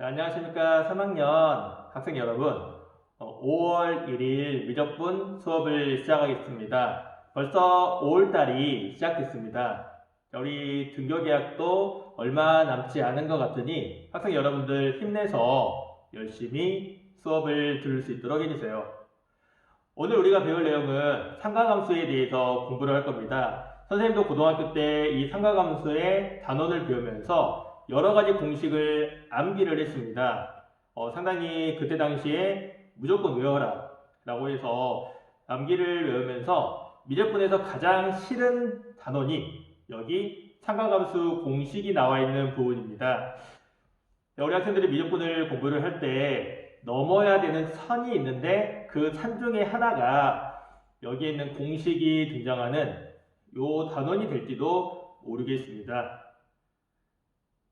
자, 안녕하십니까. 3학년 학생 여러분. 5월 1일 미적분 수업을 시작하겠습니다. 벌써 5월달이 시작됐습니다. 자, 우리 등교계약도 얼마 남지 않은 것 같으니 학생 여러분들 힘내서 열심히 수업을 들을 수 있도록 해주세요. 오늘 우리가 배울 내용은 삼각함수에 대해서 공부를 할 겁니다. 선생님도 고등학교 때 이 삼각함수의 단원을 배우면서 여러 가지 공식을 암기를 했습니다. 상당히 그때 당시에 무조건 외워라 라고 해서 암기를 외우면서 미적분에서 가장 싫은 단원이 여기 삼각함수 공식이 나와 있는 부분입니다. 우리 학생들이 미적분을 공부를 할 때 넘어야 되는 선이 있는데 그 선 중에 하나가 여기에 있는 공식이 등장하는 요 단원이 될지도 모르겠습니다.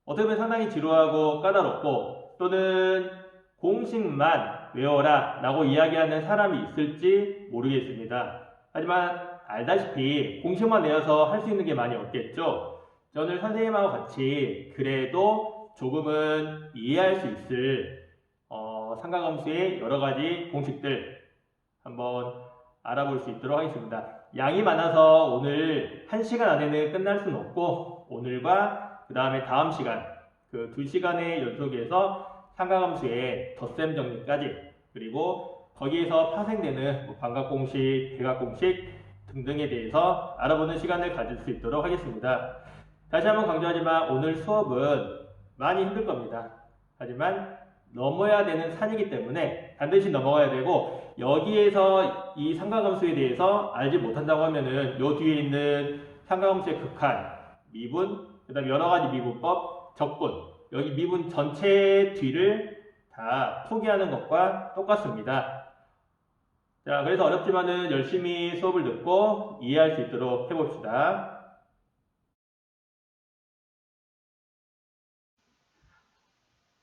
어떻게 보면 상당히 지루하고 까다롭고 또는 공식만 외워라 라고 이야기하는 사람이 있을지 모르겠습니다. 하지만 알다시피 공식만 외워서 할 수 있는 게 많이 없겠죠. 오늘 선생님하고 같이 그래도 조금은 이해할 수 있을 삼각함수의 여러 가지 공식들 한번 알아볼 수 있도록 하겠습니다. 양이 많아서 오늘 1시간 안에는 끝날 수는 없고 오늘과 그 다음에 다음 시간 그 2시간의 연속에서 삼각함수의 덧셈 정리까지 그리고 거기에서 파생되는 반각공식, 대각공식 등등에 대해서 알아보는 시간을 가질 수 있도록 하겠습니다. 다시 한번 강조하지만 오늘 수업은 많이 힘들 겁니다. 하지만 넘어야 되는 산이기 때문에 반드시 넘어가야 되고 여기에서 이 삼각함수에 대해서 알지 못한다고 하면은 요 뒤에 있는 삼각함수의 극한, 미분, 그 다음에 여러 가지 미분법, 적분 여기 미분 전체 뒤를 다 포기하는 것과 똑같습니다. 자, 그래서 어렵지만은 열심히 수업을 듣고 이해할 수 있도록 해봅시다.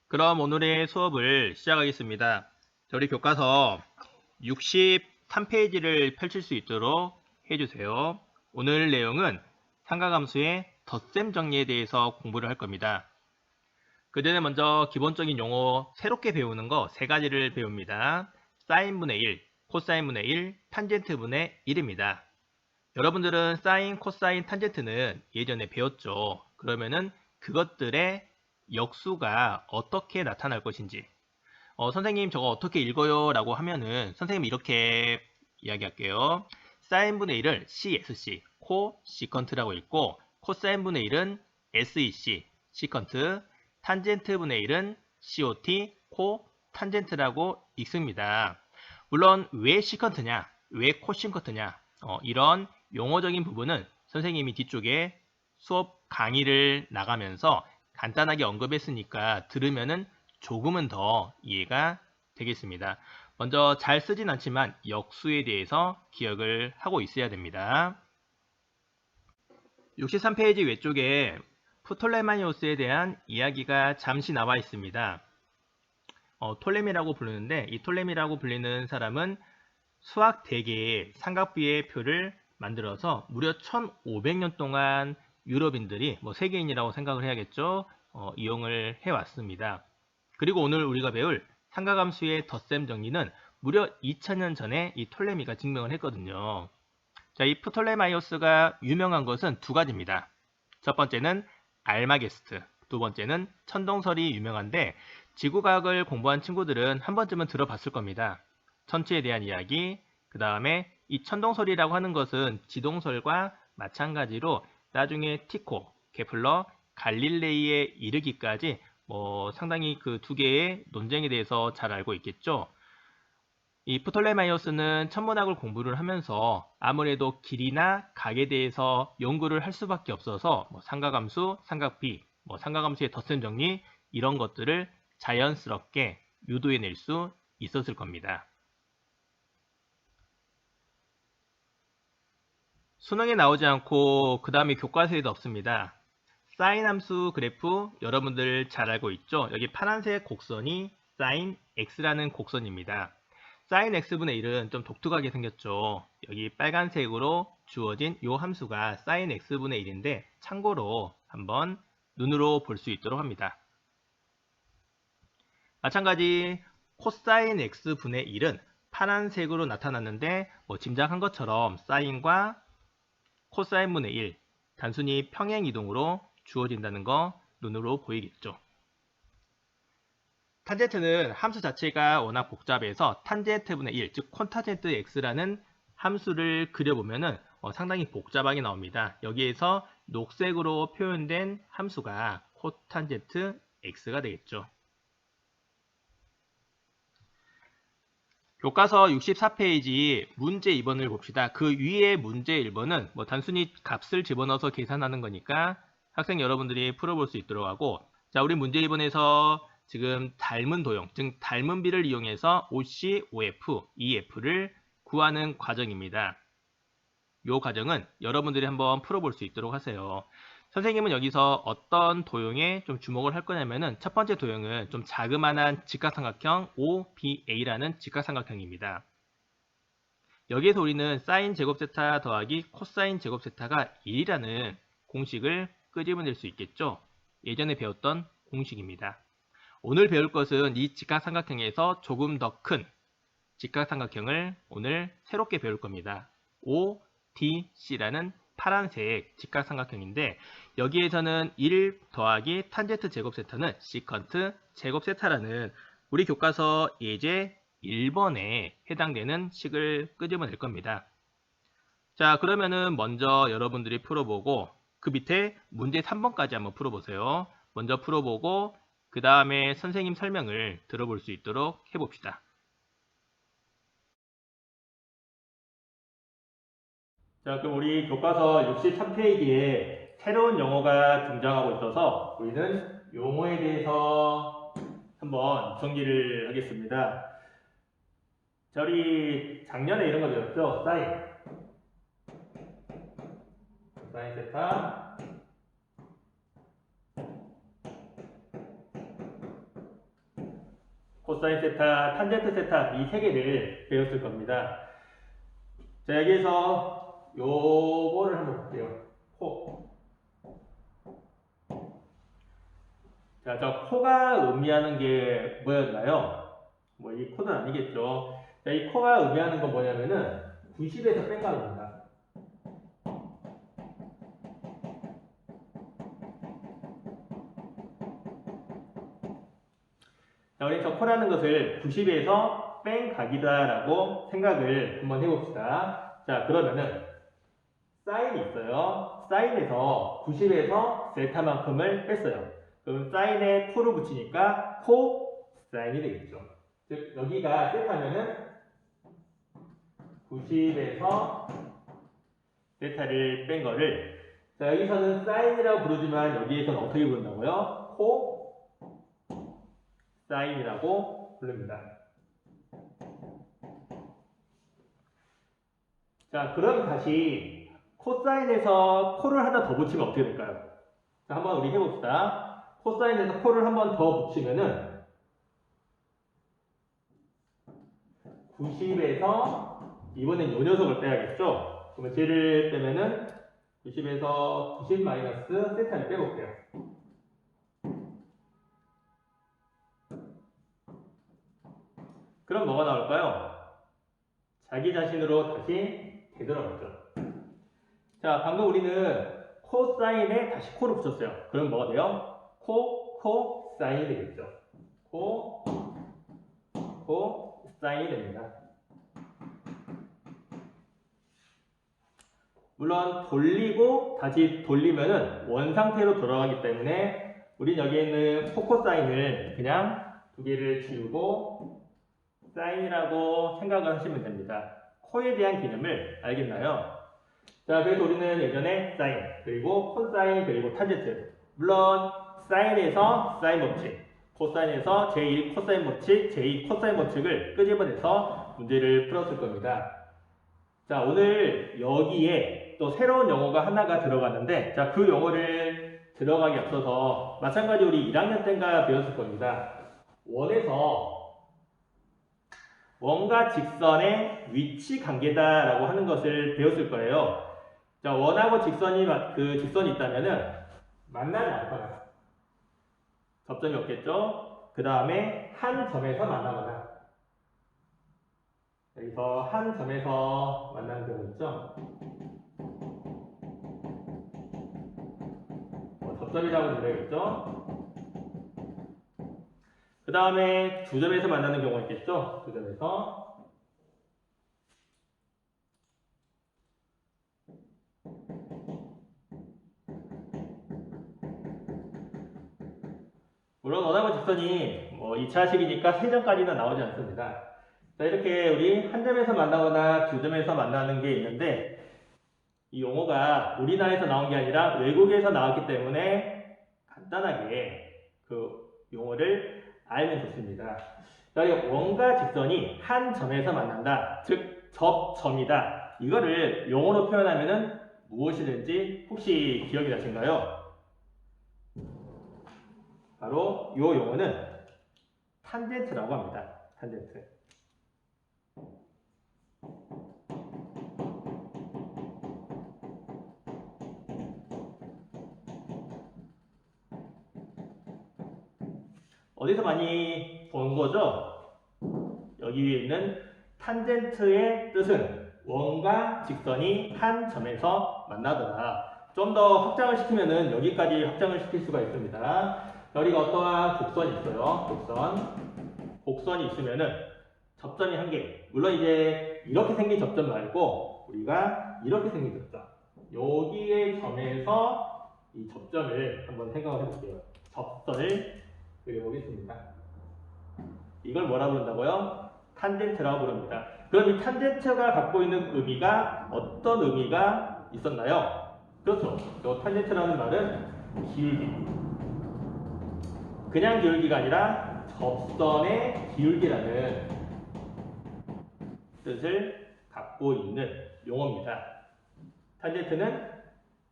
그럼 오늘의 수업을 시작하겠습니다. 우리 교과서 63페이지를 펼칠 수 있도록 해주세요. 오늘 내용은 삼각함수의 덧셈 정리에 대해서 공부를 할 겁니다. 그 전에 먼저 기본적인 용어 새롭게 배우는 거 3가지를 배웁니다. 사인분의 1, 코사인분의 1, 탄젠트분의 1입니다. 여러분들은 사인, 코사인, 탄젠트는 예전에 배웠죠. 그러면은 그것들의 역수가 어떻게 나타날 것인지 선생님 저거 어떻게 읽어요? 라고 하면은 선생님 이렇게 이야기할게요. 사인분의 1을 CSC, 코 시컨트라고 읽고 코사인분의 1은 SEC, 시컨트, 탄젠트분의 1은 COT, 코 탄젠트라고 읽습니다. 물론 왜 시컨트냐, 왜 코시컨트냐 이런 용어적인 부분은 선생님이 뒤쪽에 수업 강의를 나가면서 간단하게 언급했으니까 들으면은 조금은 더 이해가 되겠습니다. 먼저 잘 쓰진 않지만 역수에 대해서 기억을 하고 있어야 됩니다. 63페이지 외쪽에 프톨레마이오스에 대한 이야기가 잠시 나와 있습니다. 톨레미라고 부르는데 이 톨레미라고 불리는 사람은 수학 대계의 삼각비의 표를 만들어서 무려 1500년 동안 유럽인들이 세계인이라고 생각을 해야겠죠. 이용을 해왔습니다. 그리고 오늘 우리가 배울 삼각함수의 덧셈 정리는 무려 2000년 전에 이 톨레미가 증명을 했거든요. 자, 이 프톨레마이오스가 유명한 것은 2가지입니다. 첫 번째는 알마게스트, 두 번째는 천동설이 유명한데 지구과학을 공부한 친구들은 한 번쯤은 들어봤을 겁니다. 천체에 대한 이야기, 그 다음에 이 천동설이라고 하는 것은 지동설과 마찬가지로 나중에 티코, 케플러, 갈릴레이에 이르기까지 상당히 그 2개의 논쟁에 대해서 잘 알고 있겠죠. 이 프톨레마이오스는 천문학을 공부를 하면서 아무래도 길이나 각에 대해서 연구를 할 수밖에 없어서 삼각함수, 삼각비, 삼각함수의 덧셈 정리 이런 것들을 자연스럽게 유도해낼 수 있었을 겁니다. 수능에 나오지 않고 그 다음에 교과서에도 없습니다. 사인 함수 그래프 여러분들 잘 알고 있죠? 여기 파란색 곡선이 사인 x라는 곡선입니다. 사인 x분의 1은 좀 독특하게 생겼죠. 여기 빨간색으로 주어진 이 함수가 사인 x분의 1인데 참고로 한번 눈으로 볼 수 있도록 합니다. 마찬가지 코사인 x분의 1은 파란색으로 나타났는데 짐작한 것처럼 사인과 코사인분의 1 단순히 평행 이동으로 주어진다는 거 눈으로 보이겠죠. 탄젠트는 함수 자체가 워낙 복잡해서 탄젠트분의 1, 즉 콘타젠트 x라는 함수를 그려보면은 상당히 복잡하게 나옵니다. 여기에서 녹색으로 표현된 함수가 코탄젠트 x가 되겠죠. 교과서 64페이지 문제 2번을 봅시다. 그 위에 문제 1번은 단순히 값을 집어넣어서 계산하는 거니까 학생 여러분들이 풀어볼 수 있도록 하고, 자, 우리 문제 2번에서 지금 닮은 도형, 즉 닮은 비를 이용해서 OC, OF, EF를 구하는 과정입니다. 이 과정은 여러분들이 한번 풀어볼 수 있도록 하세요. 선생님은 여기서 어떤 도형에 좀 주목을 할 거냐면은 첫 번째 도형은 좀 자그마한 직각삼각형 OBA라는 직각삼각형입니다. 여기에서 우리는 사인 제곱 세타 더하기 코사인 제곱 세타가 1이라는 공식을 끄집어낼 수 있겠죠. 예전에 배웠던 공식입니다. 오늘 배울 것은 이 직각삼각형에서 조금 더 큰 직각삼각형을 오늘 새롭게 배울 겁니다. ODC라는 파란색 직각삼각형인데 여기에서는 1 더하기 탄젠트 제곱 세타는 시컨트 제곱 세타라는 우리 교과서 예제 1번에 해당되는 식을 끄집어낼 겁니다. 자, 그러면은 먼저 여러분들이 풀어보고 그 밑에 문제 3번까지 한번 풀어보세요. 먼저 풀어보고 그 다음에 선생님 설명을 들어볼 수 있도록 해봅시다. 자, 그럼 우리 교과서 63페이지에 새로운 용어가 등장하고 있어서 우리는 용어에 대해서 한번 정리를 하겠습니다. 자, 우리 작년에 이런 거 배웠죠? 사인 세타, 코사인 세타, 탄젠트 세타 이 세 개를 배웠을 겁니다. 자, 여기에서 요거를 한번 볼게요. 코. 자, 저 코가 의미하는 게 뭐였나요? 이 코는 아니겠죠. 자, 이 코가 의미하는 건 뭐냐면은 90에서 뺀 값입니다. 자, 우리 저 코라는 것을 90에서 뺀 각이다라고 생각을 한번 해봅시다. 자, 그러면은 사인이 있어요. 사인에서 90에서 세타만큼을 뺐어요. 그럼 사인에 코를 붙이니까 코사인이 되겠죠. 즉 여기가 세타면은 90에서 세타를 뺀 거를, 자, 여기서는 사인이라고 부르지만 여기에서는 어떻게 부른다고요? 코사인이라고 부릅니다. 자, 그럼 다시 코사인에서 코를 하나 더 붙이면 어떻게 될까요? 자, 한번 우리 해봅시다. 코사인에서 코를 한번 더 붙이면은 90에서 이번엔 요 녀석을 빼야겠죠? 그러면 쟤를 빼면은 90에서 90 마이너스 세타를 빼볼게요. 그럼 뭐가 나올까요? 자기 자신으로 다시 되돌아오죠. 자, 방금 우리는 코사인에 다시 코를 붙였어요. 그럼 뭐가 돼요? 코사인이 되겠죠. 코사인이 됩니다. 물론 돌리고 다시 돌리면은 원상태로 돌아가기 때문에 우린 여기에 있는 코사인을 그냥 두 개를 지우고 사인이라고 생각을 하시면 됩니다. 코에 대한 개념을 알겠나요? 자, 그래서 우리는 예전에 사인, 그리고 코사인, 그리고 탄젠트. 물론 사인에서 사인 법칙, 코사인에서 제1 코사인 법칙, 제2 코사인 법칙을 끄집어내서 문제를 풀었을 겁니다. 자, 오늘 여기에 또 새로운 용어가 하나가 들어갔는데, 자, 그 용어를 들어가기 앞서서 마찬가지 우리 1학년 때인가 배웠을 겁니다. 원에서 원과 직선의 위치 관계다라고 하는 것을 배웠을 거예요. 자, 원하고 직선이 있다면은 만나지 않거나 접점이 없겠죠. 그 다음에 한 점에서 만나거나, 여기서 한 점에서 만나는 경우 있죠. 접점이라고 불려있죠. 그 다음에 두 점에서 만나는 경우가 있겠죠. 두 점에서. 물론 원하고 직선이 뭐 2차식이니까 3점까지는 나오지 않습니다. 자, 이렇게 우리 한 점에서 만나거나 두 점에서 만나는 게 있는데, 이 용어가 우리나라에서 나온 게 아니라 외국에서 나왔기 때문에 간단하게 그 용어를 알면 좋습니다. 자, 원과 직선이 한 점에서 만난다, 즉 접점이다. 이거를 용어로 표현하면은 무엇이든지 혹시 기억이 나신가요? 바로 이 용어는 탄젠트라고 합니다. 탄젠트. 어디서 많이 본 거죠? 여기 위에 있는 탄젠트의 뜻은 원과 직선이 한 점에서 만나더라. 좀 더 확장을 시키면은 여기까지 확장을 시킬 수가 있습니다. 여기가 어떠한 곡선이 있어요. 곡선이 있으면은 접점이 한 개. 물론 이제 이렇게 생긴 접점 말고 우리가 이렇게 생긴 접점. 여기의 점에서 이 접점을 한번 생각을 해볼게요. 접선을 그려보겠습니다. 이걸 뭐라고 부른다고요? 탄젠트라고 부릅니다. 그럼 이 탄젠트가 갖고 있는 의미가 어떤 의미가 있었나요? 그렇죠. 이 탄젠트라는 말은 기울기. 그냥 기울기가 아니라 접선의 기울기라는 뜻을 갖고 있는 용어입니다. 탄젠트는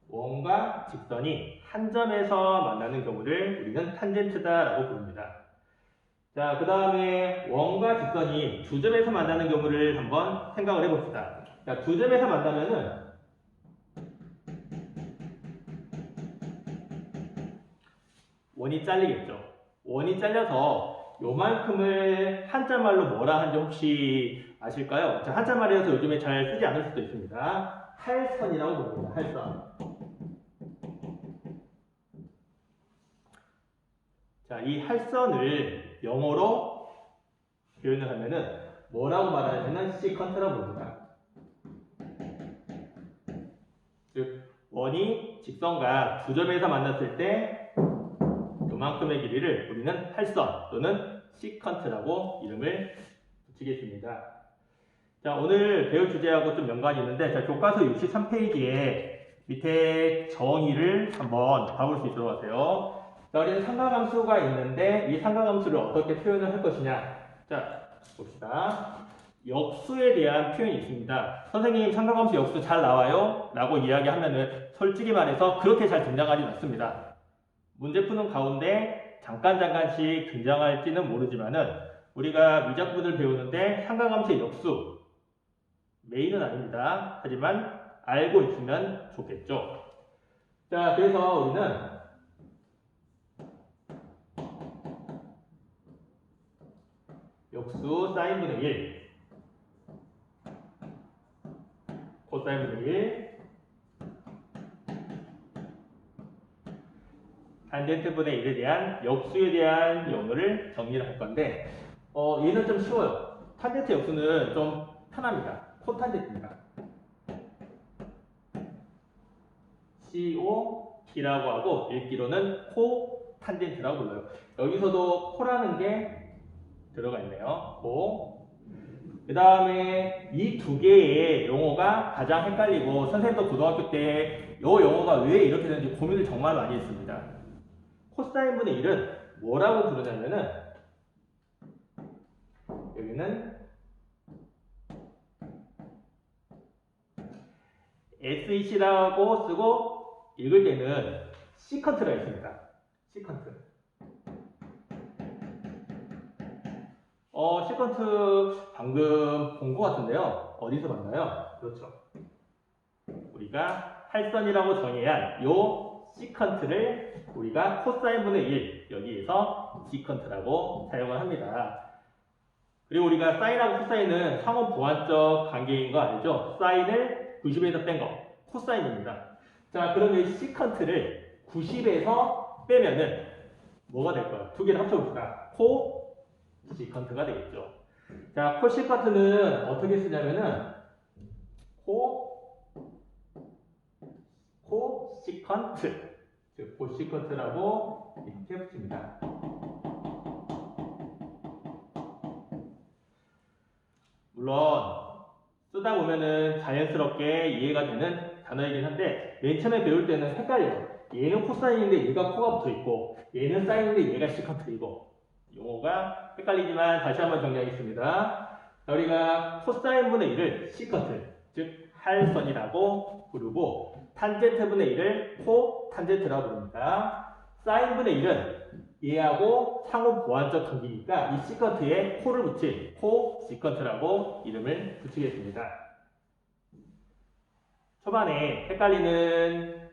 원과 직선이 한 점에서 만나는 경우를 우리는 탄젠트다라고 부릅니다. 자, 그 다음에 원과 직선이 두 점에서 만나는 경우를 한번 생각을 해봅시다. 자, 두 점에서 만나면은 원이 잘리겠죠. 원이 잘려서 요만큼을 한자말로 뭐라 하는지 혹시 아실까요? 자, 한자말이라서 요즘에 잘 쓰지 않을 수도 있습니다. 할선이라고 부릅니다. 할선. 자, 이 할선을 영어로 표현을 하면은 뭐라고 말하냐면 시컨트라고 부릅니다. 즉, 원이 직선과 두 점에서 만났을 때 요만큼의 길이를 우리는 할선 또는 시컨트라고 이름을 붙이겠습니다. 자, 오늘 배울 주제하고 좀 연관이 있는데, 자, 교과서 63페이지에 밑에 정의를 한번 봐볼 수 있도록 하세요. 자, 우리는 삼각함수가 있는데 이 삼각함수를 어떻게 표현을 할 것이냐. 자, 봅시다. 역수에 대한 표현이 있습니다. 선생님, 삼각함수 역수 잘 나와요? 라고 이야기하면은 솔직히 말해서 그렇게 잘 등장하지 않습니다. 문제 푸는 가운데 잠깐씩 등장할지는 모르지만은 우리가 미적분을 배우는데 삼각함수의 역수 메인은 아닙니다. 하지만 알고 있으면 좋겠죠. 자, 그래서 우리는 역수 사인분의 1 코사인분의 1 탄젠트분의 1에 대한 역수에 대한 용어를 정리를 할 건데 얘는 좀 쉬워요. 탄젠트 역수는 좀 편합니다. 코탄젠트입니다. COT라고 하고 읽기로는 코탄젠트라고 불러요. 여기서도 코라는 게 들어가 있네요. 코. 그 다음에 이 두 개의 용어가 가장 헷갈리고 선생님도 고등학교 때 이 용어가 왜 이렇게 되는지 고민을 정말 많이 했습니다. 코사인분의 1은 뭐라고 부르냐면은 여기는 SEC라고 쓰고 읽을 때는 시컨트가 있습니다. 시컨트. 시컨트 방금 본 것 같은데요. 어디서 봤나요? 그렇죠. 우리가 할선이라고 정의한 요 시컨트를 우리가 코사인분의 1 여기에서 시컨트라고 사용을 합니다. 그리고 우리가 사인하고 코사인은 상호 보완적 관계인 거 알죠? 사인을 90에서 뺀 거, 코사인입니다. 자, 그럼 이 시컨트를 90에서 빼면은 뭐가 될까요? 두 개를 합쳐봅시다. 코 시컨트가 되겠죠. 자, 코 시컨트는 어떻게 쓰냐면은 코 시컨트, 즉 코 시컨트라고 이렇게 붙입니다. 물론 쓰다 보면은 자연스럽게 이해가 되는 단어이긴 한데 맨 처음에 배울 때는 헷갈려요. 얘는 코사인인데 얘가 코가 붙어 있고 얘는 사인인데 얘가 시컨트이고 용어가 헷갈리지만 다시 한번 정리하겠습니다. 자, 우리가 코사인분의 1을 시컨트, 즉 할선이라고 부르고 탄젠트분의 1을 코 탄젠트라고 부릅니다. 사인분의 1은 얘하고 상호 보완적 관계니까 이 시컨트에 코를 붙인 코 시컨트라고 이름을 붙이겠습니다. 초반에 헷갈리는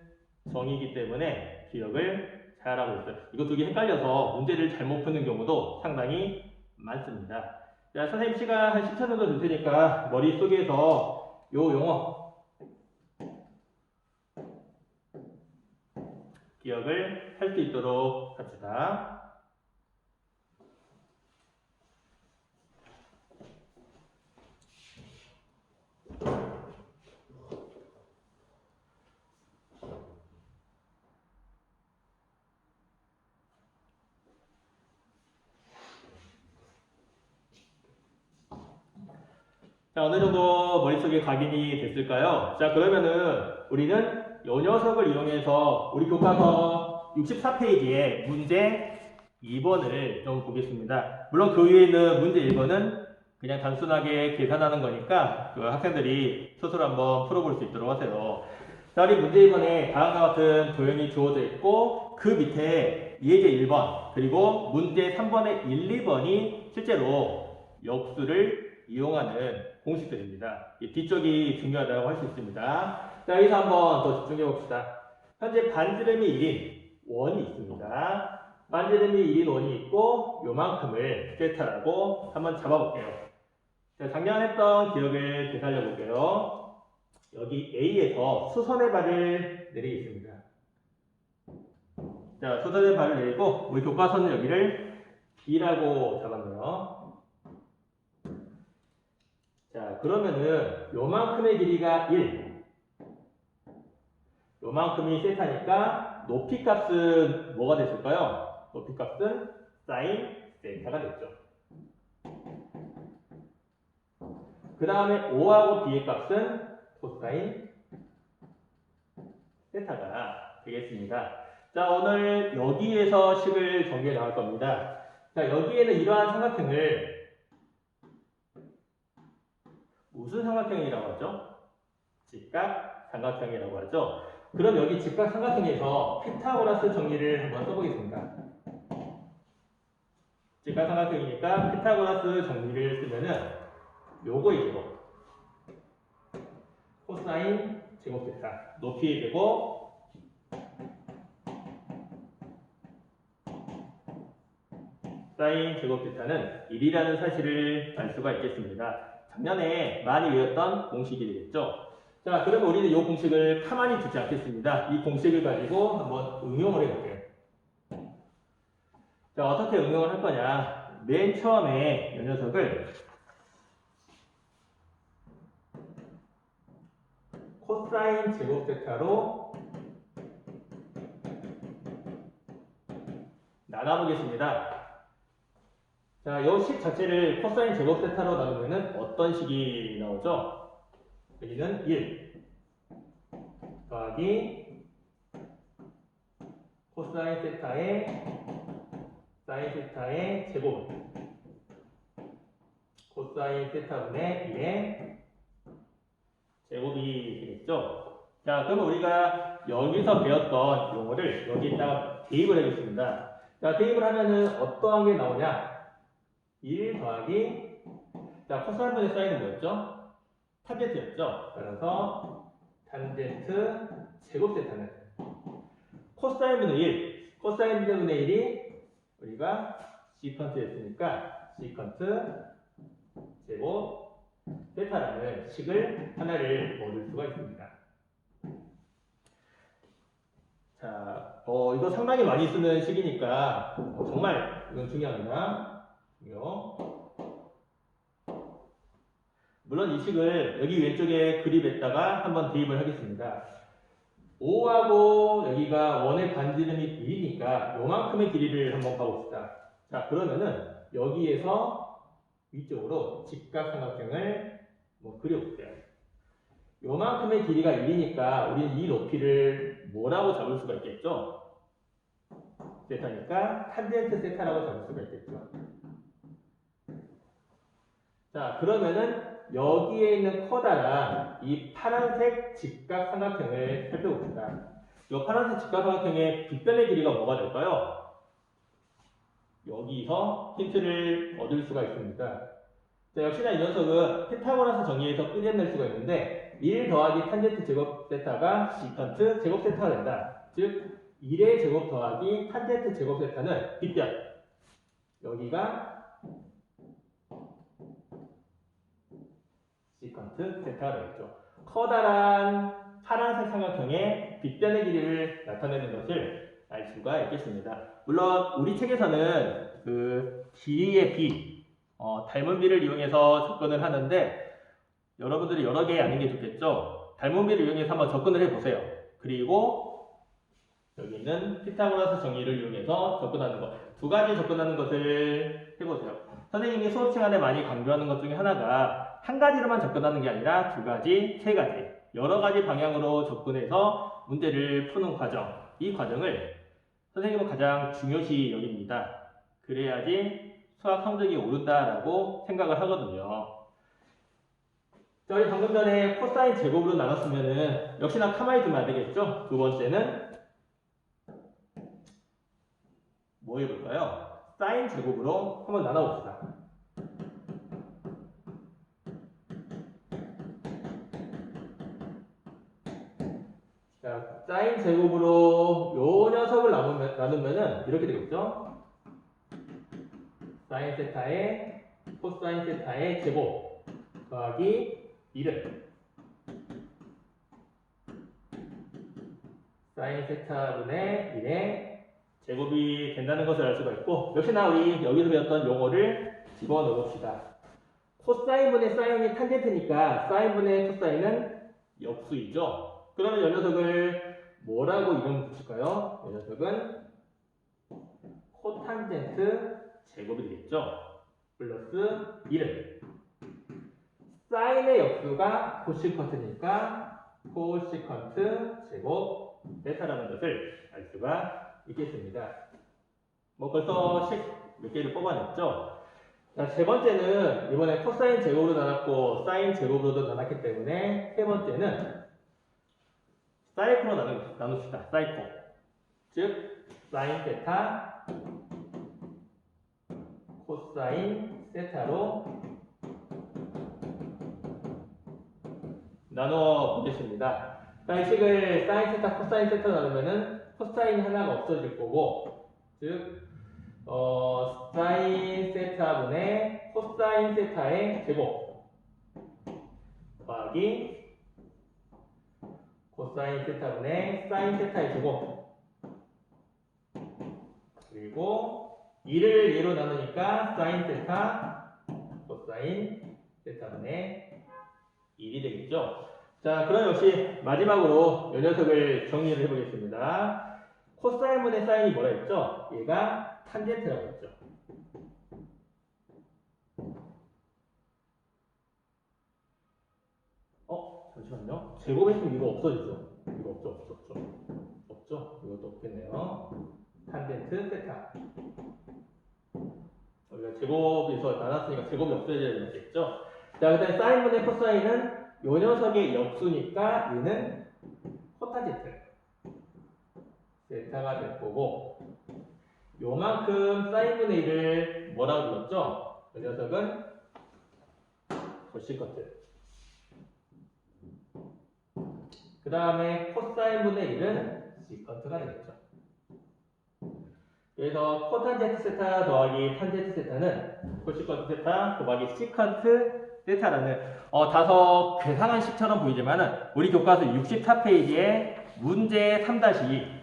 정의이기 때문에 기억을 잘하고 있어요. 이거 두 개 헷갈려서 문제를 잘못 푸는 경우도 상당히 많습니다. 자, 선생님 시간 한 10초 정도 줄 테니까 머릿속에서 요 용어 기억을 할 수 있도록 합시다. 자, 어느 정도 머릿속에 각인이 됐을까요? 자, 그러면은 우리는 이 녀석을 이용해서 우리 교과서 64페이지에 문제 2번을 좀 보겠습니다. 물론 그 위에 있는 문제 1번은 그냥 단순하게 계산하는 거니까 그 학생들이 스스로 한번 풀어볼 수 있도록 하세요. 자, 우리 문제 1번에 다음과 같은 도형이 주어져 있고 그 밑에 예제 1번 그리고 문제 3번의 1, 2번이 실제로 역수를 이용하는 공식들입니다. 이 뒤쪽이 중요하다고 할 수 있습니다. 자, 여기서 한번 더 집중해 봅시다. 현재 반지름이 1인 원이 있습니다. 반지름이 1인 원이 있고 요만큼을 세타라고 한번 잡아볼게요. 자, 작년 했던 기억을 되살려 볼게요. 여기 A에서 수선의 발을 내리겠습니다. 자, 수선의 발을 내리고 우리 교과서는 여기를 B라고 잡았네요. 자, 그러면은 요만큼의 길이가 1, 요만큼이 세타니까 높이 값은 뭐가 됐을까요? 높이 값은 사인 세타가 됐죠. 그 다음에 O하고 B의 값은 코사인 세타가 되겠습니다. 자, 오늘 여기에서 식을 전개해 나갈 겁니다. 자, 여기에는 이러한 삼각형을 무슨 삼각형이라고 하죠? 직각 삼각형이라고 하죠. 그럼 여기 직각 삼각형에서 피타고라스 정리를 한번 써보겠습니다. 직각 삼각형이니까 피타고라스 정리를 쓰면은 요거이죠. 코사인 제곱 세타 높이 되고 사인 제곱 세타는 1이라는 사실을 알 수가 있겠습니다. 작년에 많이 외웠던 공식이 되겠죠. 자, 그러면 우리는 이 공식을 가만히 두지 않겠습니다. 이 공식을 가지고 한번 응용을 해볼게요. 자, 어떻게 응용을 할 거냐. 맨 처음에 이 녀석을 코사인 제곱 세타로 나눠보겠습니다. 자, 이 식 자체를 코사인 제곱 세타로 나누면 어떤 식이 나오죠? 여기는 1 더하기 코사인 세타의 사인 세타의 제곱 코사인 세타분의 1의 제곱이 되겠죠? 자, 그러면 우리가 여기서 배웠던 용어를 여기다가 대입을 하겠습니다. 자, 대입을 하면은 어떠한 게 나오냐? 1 더하기 자, 코사인분의 사인은 뭐였죠? 탄젠트였죠? 따라서 탄젠트 제곱 세타는 코사인분의 1 코사인분의 1이 우리가 시컨트 했으니까 시컨트 제곱 세타라는 식을 하나를 얻을 수가 있습니다. 자, 이거 상당히 많이 쓰는 식이니까 정말 이건 중요합니다. 물론 이 식을 여기 왼쪽에 그립에다가 한번 대입을 하겠습니다. 5하고 여기가 원의 반지름이 1이니까 요만큼의 길이를 한번 봐봅시다. 자, 그러면은 여기에서 위쪽으로 직각삼각형을 그려볼게요. 요만큼의 길이가 1이니까 우리는 이 높이를 뭐라고 잡을 수가 있겠죠? 세타니까 탄젠트 세타라고 잡을 수가 있겠죠. 자, 그러면은 여기에 있는 커다란 이 파란색 직각삼각형을 살펴봅시다. 이 파란색 직각삼각형의 빗변의 길이가 뭐가 될까요? 여기서 힌트를 얻을 수가 있습니다. 자, 역시나 이 녀석은 피타고라스 정리에서 끄집낼 수가 있는데 1 더하기 탄젠트 제곱 세타가 시컨트 제곱 세타가 된다. 즉 1의 제곱 더하기 탄젠트 제곱 세타는 빗변. 여기가 시컨트 세타가 되겠죠. 커다란 파란색 삼각형의 빗변의 길이를 나타내는 것을 알 수가 있겠습니다. 물론 우리 책에서는 그 길이의 비, 닮은 비를 이용해서 접근을 하는데 여러분들이 여러 개 아는 게 좋겠죠. 닮은 비를 이용해서 한번 접근을 해보세요. 그리고 여기 있는 피타고라스 정리를 이용해서 접근하는 것, 두 가지 접근하는 것을 해보세요. 선생님이 수업 시간에 많이 강조하는 것 중에 하나가 한 가지로만 접근하는 게 아니라 두 가지, 세 가지, 여러 가지 방향으로 접근해서 문제를 푸는 과정, 이 과정을 선생님은 가장 중요시 여깁니다. 그래야지 수학 성적이 오른다라고 생각을 하거든요. 자, 우리 방금 전에 코사인 제곱으로 나눴으면은 역시나 가만히 두면 안 되겠죠? 두 번째는 뭐 해볼까요? 사인 제곱으로 한번 나눠봅시다. 자, 사인 제곱으로 요 녀석을 나누면은 이렇게 되겠죠? 사인 세타의 코사인 세타의 제곱 더하기 1은 사인 세타분의 1의 제곱이 된다는 것을 알 수가 있고, 역시나 우리 여기서 배웠던 용어를 집어넣어 봅시다. 코사인분의 사인이 탄젠트니까 사인분의 코사인은 역수이죠. 그러면 이 녀석을 뭐라고 이름 붙일까요? 이 녀석은 코탄젠트 제곱이 되겠죠. 플러스 1은 사인의 역수가 코시컨트니까 코시컨트 제곱 세타라는 것을 알 수가 있겠습니다. 벌써 식 몇 개를 뽑아냈죠? 자, 세 번째는 이번에 코사인 제곱으로 나눴고 사인 제곱으로도 나눴기 때문에 세 번째는 사이코로 나눕시다. 사이코. 즉 사인 세타 코사인 세타로 나눠 보겠습니다. 자, 이 식을 사인 세타 코사인 세타로 나누면은 코사인이 하나가 없어질 거고, 즉 사인 세타분의 코사인 세타의 제곱 더하기 코사인 세타분의 사인 세타의 제곱, 그리고 2를 얘로 나누니까 사인 세타 코사인 세타분의 1이 되겠죠. 자, 그럼 역시 마지막으로 이 녀석을 정리를 해보겠습니다. 코사인분의 사인이 뭐라 했죠? 얘가 탄젠트라고 했죠. 잠시만요. 제곱했으면 이거 없어지죠? 이거 없죠? 이것도 없겠네요. 탄젠트 세타. 우리가 제곱에서 나눴으니까 제곱이 없어져야 되겠죠? 자, 그 다음에 사인분의 코사인은 요 녀석의 역수니까 얘는 코탄젠트 세타가 될 거고, 요만큼 사인분의 1을 뭐라고 불렀죠? 이 녀석은 코시컨트. 그 다음에 코사인분의 1은 시컨트가 되겠죠. 그래서 코탄젠트 세타 더하기 탄젠트 세타는 코시컨트 세타 곱하기 시컨트 세타라는 다소 괴상한 식처럼 보이지만은 우리 교과서 64페이지에 문제 3-2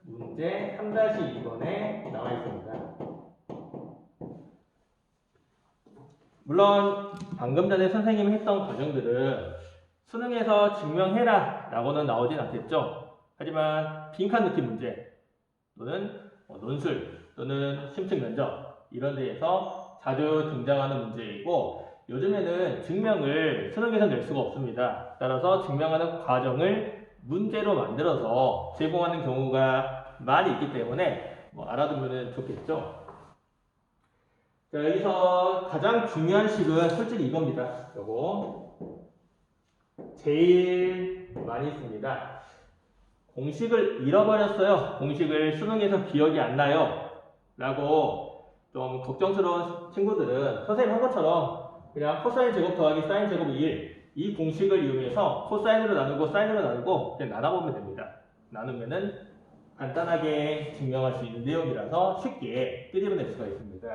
문제 3-2번에 나와 있습니다. 물론 방금 전에 선생님이 했던 과정들은 수능에서 증명해라 라고는 나오진 않겠죠. 하지만 빈칸 넣기 문제 또는 논술 또는 심층 면접 이런 데에서 자주 등장하는 문제이고, 요즘에는 증명을 수능에서 낼 수가 없습니다. 따라서 증명하는 과정을 문제로 만들어서 제공하는 경우가 많이 있기 때문에 알아두면 좋겠죠. 자, 여기서 가장 중요한 식은 솔직히 이겁니다. 요거 제일 많이 씁니다. 공식을 잃어버렸어요. 공식을 수능에서 기억이 안 나요. 라고 좀 걱정스러운 친구들은 선생님 한 것처럼 그냥 코사인 제곱 더하기 사인 제곱 1 이 공식을 이용해서 코사인으로 나누고 사인으로 나누고 그냥 나눠보면 됩니다. 나누면은 간단하게 증명할 수 있는 내용이라서 쉽게 끄집어낼 수가 있습니다.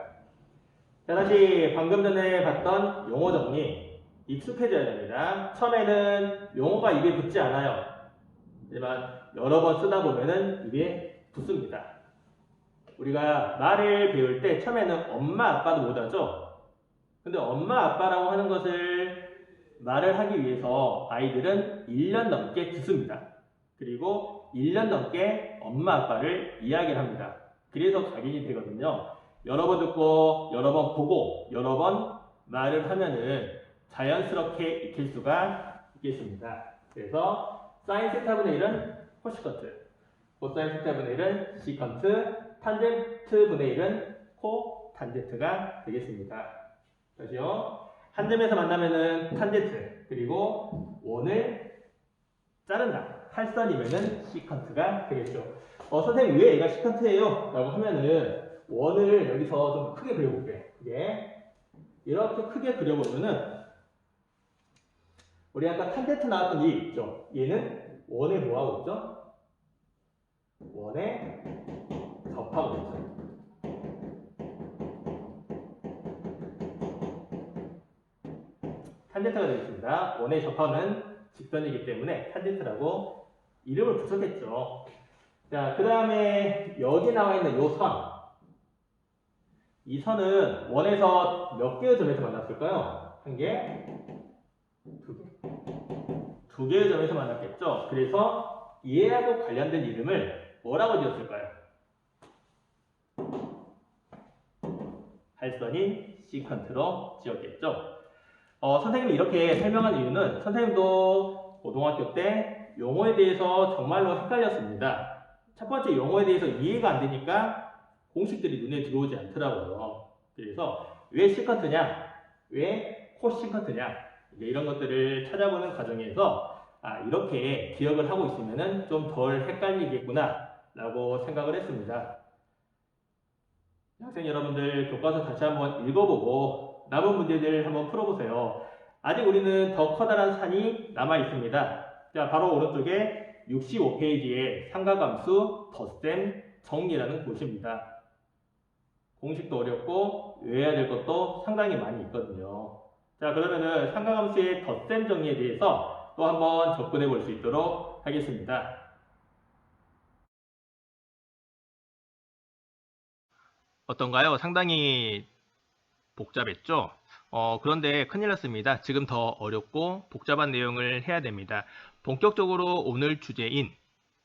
자, 다시 방금 전에 봤던 용어 정리 익숙해져야 됩니다. 처음에는 용어가 입에 붙지 않아요. 하지만 여러 번 쓰다 보면은 입에 붙습니다. 우리가 말을 배울 때 처음에는 엄마 아빠도 못하죠. 근데 엄마 아빠라고 하는 것을 말을 하기 위해서 아이들은 1년 넘게 듣습니다. 그리고 1년 넘게 엄마 아빠를 이야기를 합니다. 그래서 각인이 되거든요. 여러 번 듣고 여러 번 보고 여러 번 말을 하면은 자연스럽게 익힐 수가 있겠습니다. 그래서 사인 세타분의 1은 코시컨트, 코사인 세타분의 1은 시컨트, 탄젠트 분의 1은 코탄젠트가 되겠습니다. 다시요. 한 점에서 만나면은 탄젠트, 그리고 원을 자른다. 할선이면은 시컨트가 되겠죠. 선생님 왜 얘가 시컨트예요? 라고 하면은 원을 여기서 좀 크게 그려볼게요. 이렇게 크게 그려보면은 우리 아까 탄젠트 나왔던 얘 있죠? 얘는 원에 뭐하고 있죠? 원에 접하고 있죠. 탄젠트가 되겠습니다. 원에 접하는 직선이기 때문에 탄젠트라고 이름을 붙였겠죠. 자, 그 다음에 여기 나와 있는 요 선. 이 선은 원에서 몇 개의 점에서 만났을까요? 한 개? 두 개? 두 개의 점에서 만났겠죠. 그래서 얘하고 관련된 이름을 뭐라고 지었을까요? 할선인 시컨트로 지었겠죠. 선생님이 이렇게 설명한 이유는 선생님도 고등학교 때 용어에 대해서 정말로 헷갈렸습니다. 첫 번째 용어에 대해서 이해가 안 되니까 공식들이 눈에 들어오지 않더라고요. 그래서 왜 시컨트냐? 왜 코시컨트냐? 이런 것들을 찾아보는 과정에서 이렇게 기억을 하고 있으면 좀 덜 헷갈리겠구나 라고 생각을 했습니다. 학생 여러분들 교과서 다시 한번 읽어보고 남은 문제들 한번 풀어보세요. 아직 우리는 더 커다란 산이 남아 있습니다. 자, 바로 오른쪽에 65페이지에 삼각함수 덧셈 정리라는 곳입니다. 공식도 어렵고 외워야 될 것도 상당히 많이 있거든요. 자, 그러면은 삼각함수의 덧셈 정리에 대해서 또 한번 접근해 볼 수 있도록 하겠습니다. 어떤가요? 상당히 복잡했죠? 그런데 큰일 났습니다. 지금 더 어렵고 복잡한 내용을 해야 됩니다. 본격적으로 오늘 주제인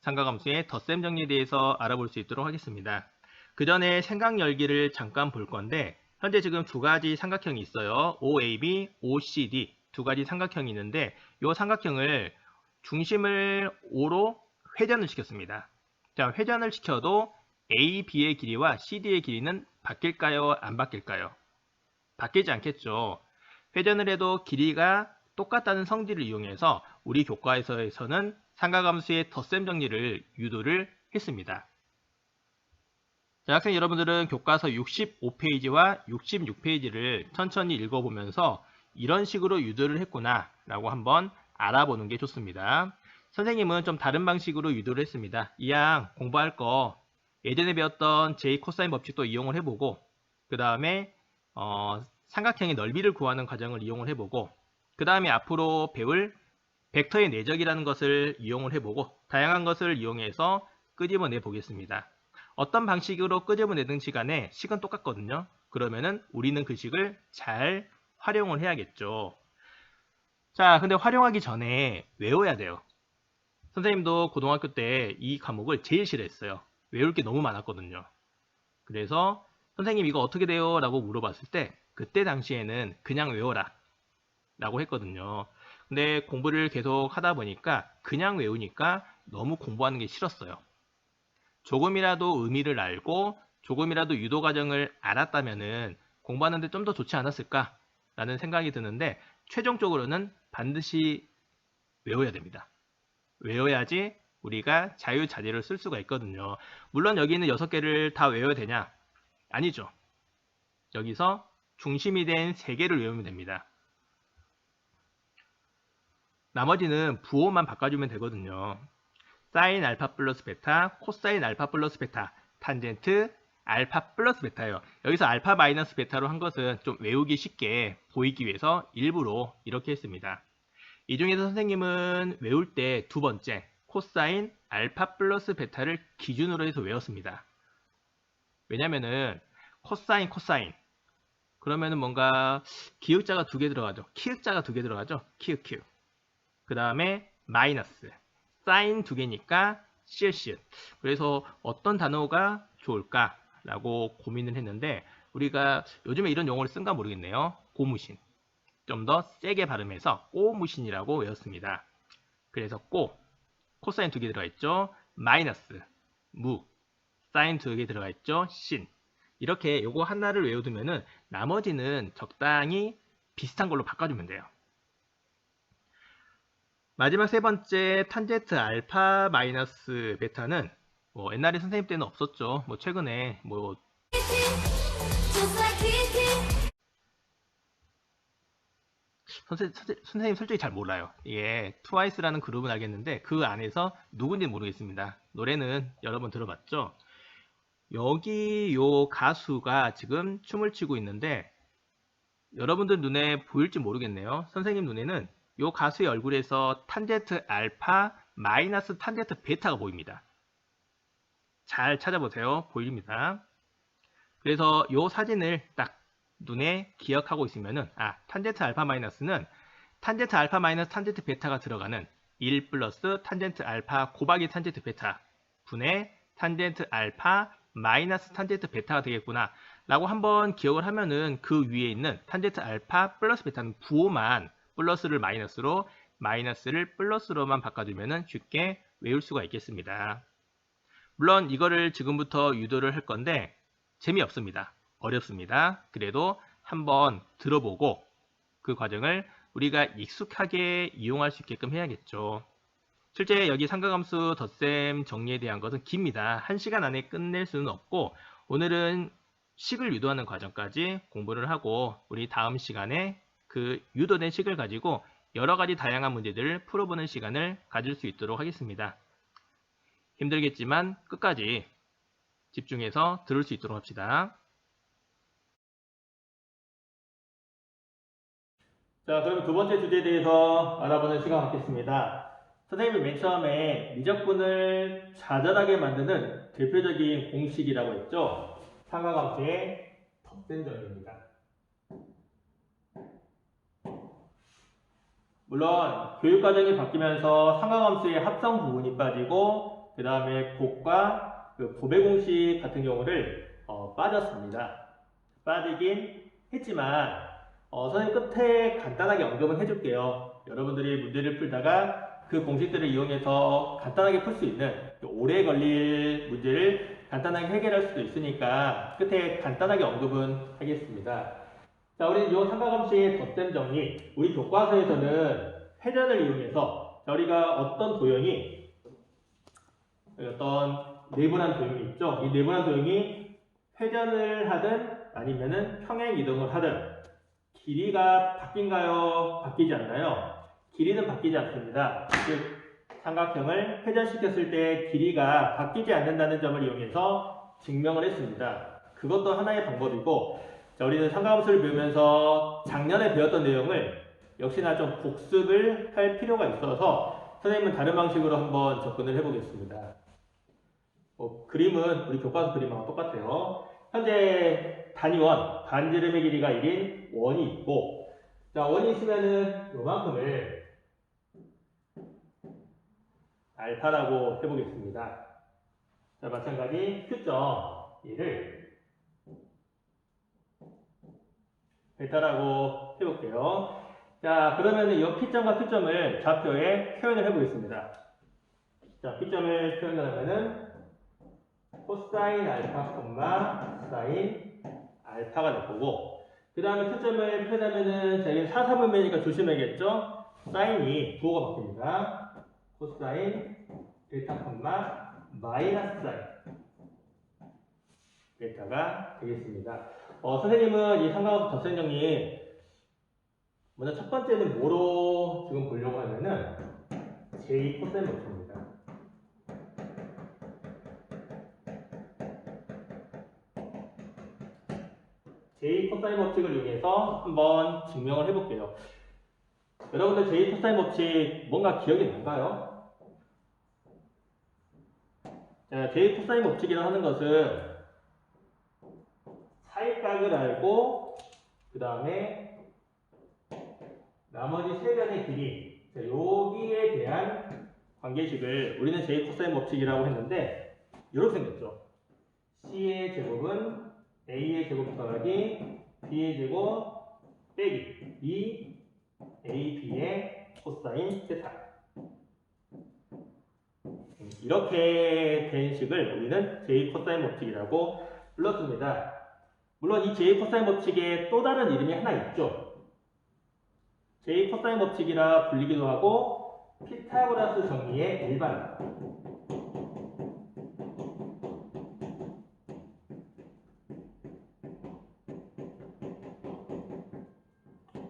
삼각함수의 덧셈 정리에 대해서 알아볼 수 있도록 하겠습니다. 그 전에 생각 열기를 잠깐 볼 건데 현재 지금 두 가지 삼각형이 있어요. OAB, OCD 두 가지 삼각형이 있는데 이 삼각형을 중심을 O로 회전을 시켰습니다. 자, 회전을 시켜도 AB의 길이와 CD의 길이는 바뀔까요? 안 바뀔까요? 바뀌지 않겠죠. 회전을 해도 길이가 똑같다는 성질을 이용해서 우리 교과에서는 삼각함수의 덧셈 정리를 유도를 했습니다. 자, 학생 여러분들은 교과서 65페이지와 66페이지를 천천히 읽어보면서 이런 식으로 유도를 했구나 라고 한번 알아보는 게 좋습니다. 선생님은 좀 다른 방식으로 유도를 했습니다. 이왕 공부할 거 예전에 배웠던 제 코사인 법칙도 이용을 해보고 그 다음에 삼각형의 넓이를 구하는 과정을 이용을 해보고 그 다음에 앞으로 배울 벡터의 내적이라는 것을 이용을 해보고 다양한 것을 이용해서 끄집어내 보겠습니다. 어떤 방식으로 끄집어내든지 간에 식은 똑같거든요. 그러면은 우리는 그 식을 잘 활용을 해야겠죠. 자, 근데 활용하기 전에 외워야 돼요. 선생님도 고등학교 때 이 과목을 제일 싫어했어요. 외울 게 너무 많았거든요. 그래서 선생님 이거 어떻게 돼요? 라고 물어봤을 때 그때 당시에는 그냥 외워라 라고 했거든요. 근데 공부를 계속 하다 보니까 그냥 외우니까 너무 공부하는 게 싫었어요. 조금이라도 의미를 알고 조금이라도 유도 과정을 알았다면은 공부하는데 좀 더 좋지 않았을까 라는 생각이 드는데 최종적으로는 반드시 외워야 됩니다. 외워야지 우리가 자유자재를 쓸 수가 있거든요. 물론 여기 있는 6개를 다 외워야 되냐? 아니죠. 여기서 중심이 된 3개를 외우면 됩니다. 나머지는 부호만 바꿔주면 되거든요. 사인 알파 플러스 베타, 코사인 알파 플러스 베타, 탄젠트 알파 플러스 베타예요. 여기서 알파 마이너스 베타로 한 것은 좀 외우기 쉽게 보이기 위해서 일부러 이렇게 했습니다. 이 중에서 선생님은 외울 때 두 번째 코사인 알파 플러스 베타를 기준으로 해서 외웠습니다. 왜냐면은 코사인 그러면은 뭔가 기역자가 2개 들어가죠. 키읔자가 2개 들어가죠. 키읔 그 다음에 마이너스 사인 2개니까 시읒. 그래서 어떤 단어가 좋을까 라고 고민을 했는데 우리가 요즘에 이런 용어를 쓴가 모르겠네요. 고무신. 좀 더 세게 발음해서 꼬무신이라고 외웠습니다. 그래서 코사인 2개 들어가 있죠. 마이너스 사인 2개 들어가 있죠. 신. 이렇게 요거 하나를 외워두면은 나머지는 적당히 비슷한 걸로 바꿔주면 돼요. 마지막 세 번째 탄젠트 알파 마이너스 베타는 옛날에 선생님 때는 없었죠. 최근에 선생님 솔직히 잘 몰라요. 이게 트와이스라는 그룹은 알겠는데 그 안에서 누군지 모르겠습니다. 노래는 여러 번 들어봤죠. 여기 요 가수가 지금 춤을 추고 있는데 여러분들 눈에 보일지 모르겠네요. 선생님 눈에는 요 가수의 얼굴에서 탄젠트 알파 마이너스 탄젠트 베타가 보입니다. 잘 찾아보세요. 보입니다. 그래서 요 사진을 딱 눈에 기억하고 있으면은 탄젠트 알파 마이너스는 탄젠트 알파 마이너스 탄젠트 베타가 들어가는 1 플러스 탄젠트 알파 곱하기 탄젠트 베타 분의 탄젠트 알파 마이너스 탄젠트 베타가 되겠구나 라고 한번 기억을 하면은 그 위에 있는 탄젠트 알파 플러스 베타는 부호만 플러스를 마이너스로 마이너스를 플러스로만 바꿔주면은 쉽게 외울 수가 있겠습니다. 물론 이거를 지금부터 유도를 할 건데 재미없습니다. 어렵습니다. 그래도 한번 들어보고 그 과정을 우리가 익숙하게 이용할 수 있게끔 해야겠죠. 실제 여기 삼각함수 덧셈 정리에 대한 것은 깁니다. 1시간 안에 끝낼 수는 없고 오늘은 식을 유도하는 과정까지 공부를 하고 우리 다음 시간에 그 유도된 식을 가지고 여러 가지 다양한 문제들을 풀어보는 시간을 가질 수 있도록 하겠습니다. 힘들겠지만 끝까지 집중해서 들을 수 있도록 합시다. 자, 그럼 두 번째 주제에 대해서 알아보는 시간 갖겠습니다. 선생님이 맨 처음에 미적분을 자잘하게 만드는 대표적인 공식이라고 했죠. 삼각함수의 덧셈정입니다. 물론 교육과정이 바뀌면서 삼각함수의 합성 부분이 빠지고 그 다음에 곱과 그 곱의 공식 같은 경우를 빠졌습니다. 빠지긴 했지만 선생님 끝에 간단하게 언급은 해줄게요. 여러분들이 문제를 풀다가 그 공식들을 이용해서 간단하게 풀 수 있는 오래 걸릴 문제를 간단하게 해결할 수도 있으니까 끝에 간단하게 언급은 하겠습니다. 자, 우리 이 삼각함수의 덧셈 정리, 우리 교과서에서는 회전을 이용해서 우리가 어떤 도형이 어떤 네모난 도형이 있죠. 이 네모난 도형이 회전을 하든 아니면은 평행 이동을 하든 길이가 바뀐가요? 바뀌지 않나요? 길이는 바뀌지 않습니다. 즉 삼각형을 회전시켰을 때 길이가 바뀌지 않는다는 점을 이용해서 증명을 했습니다. 그것도 하나의 방법이고, 자, 우리는 삼각함수를 배우면서 작년에 배웠던 내용을 역시나 좀 복습을 할 필요가 있어서 선생님은 다른 방식으로 한번 접근을 해보겠습니다. 그림은 우리 교과서 그림하고 똑같아요. 현재 단위원, 반지름의 길이가 1인 원이 있고, 자, 원이 있으면은 요만큼을 알파라고 해보겠습니다. 자, 마찬가지 Q점 1을 베타라고 해볼게요. 자, 그러면 이 P점과 Q점을 좌표에 표현을 해보겠습니다. 자, P점을 표현을 하면은 코사인 알파, 사인 알파가 될 거고, 그 다음에 Q점을 표현하면은 저희 사사분면이니까 조심해야겠죠? 사인이 부호가 바뀝니다. 코사인 델타, 마이너스 사인 델타가 되겠습니다. 선생님은 이 삼각함수 덧셈 정리 먼저 첫 번째는 뭐로 지금 보려고 하면은 j 코사인 법칙입니다. j 코사인 법칙을 이용해서 한번 증명을 해볼게요. 여러분들 j 코사인 법칙 뭔가 기억이 난가요? 자, j 코사인 법칙이라고 하는 것은 사이각을 알고 그 다음에 나머지 세 변의 길이, 자, 여기에 대한 관계식을 우리는 j 코사인 법칙이라고 했는데 이렇게 생겼죠. c의 제곱은 a의 제곱 더하기 b의 제곱 빼기 2 ab의 코사인 세타, 이렇게 된 식을 우리는 j 코사인 법칙이라고 불렀습니다. 물론 이 j 코사인 법칙에 또 다른 이름이 하나 있죠. j 코사인 법칙이라 불리기도 하고 피타고라스 정리의 일반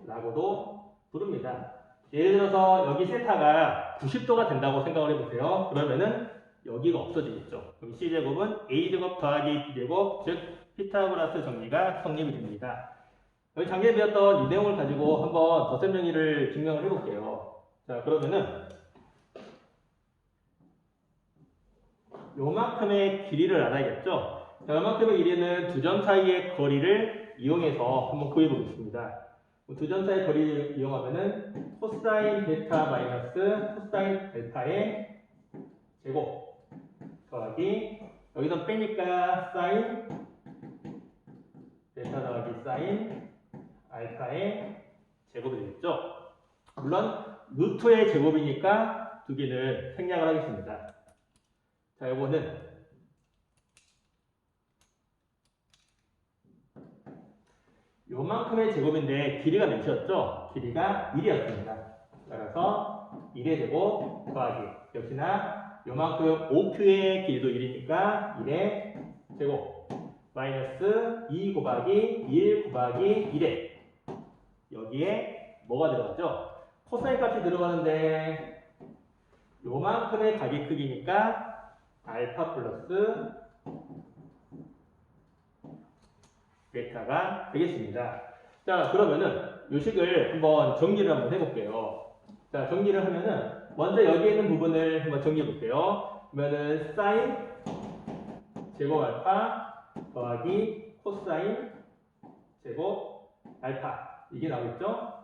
라고도 부릅니다. 예를 들어서 여기 세타가 90도가 된다고 생각을 해보세요. 그러면은 여기가 없어지겠죠. 그럼 C제곱은 A제곱 더하기 B제곱, 즉 피타고라스 정리가 성립이 됩니다. 여기 작년에 배웠던 이 내용을 가지고 한번 덧셈 정리를 증명을 해볼게요. 자, 그러면은 요만큼의 길이를 알아야겠죠? 자, 요만큼의 길이는 두 점 사이의 거리를 이용해서 한번 구해보겠습니다. 두 점 사이의 거리를 이용하면은 코사인 베타 마이너스 코사인 델타의 제곱 더하기 여기서 빼니까 사인 베타 더하기 사인 알파의 제곱이 되겠죠. 물론 루트의 제곱이니까 두 개는 생략을 하겠습니다. 자, 요거는 요만큼의 제곱인데 길이가 몇이었죠? 길이가 1이었습니다. 따라서 1의 제곱 더하기 역시나 요만큼 OQ의 길이도 1이니까 1의 제곱 마이너스 2 곱하기 1 곱하기 1에 여기에 뭐가 들어가죠? 코사인 값이 들어가는데 요만큼의 각의 크기니까 알파 플러스 베타가 되겠습니다. 자, 그러면은 요 식을 한번 정리를 한번 해볼게요. 자, 정리를 하면은 먼저 여기에 있는 부분을 한번 정리해 볼게요. 그러면은 사인 제곱 알파 더하기 코사인 제곱 알파 이게 나오겠죠?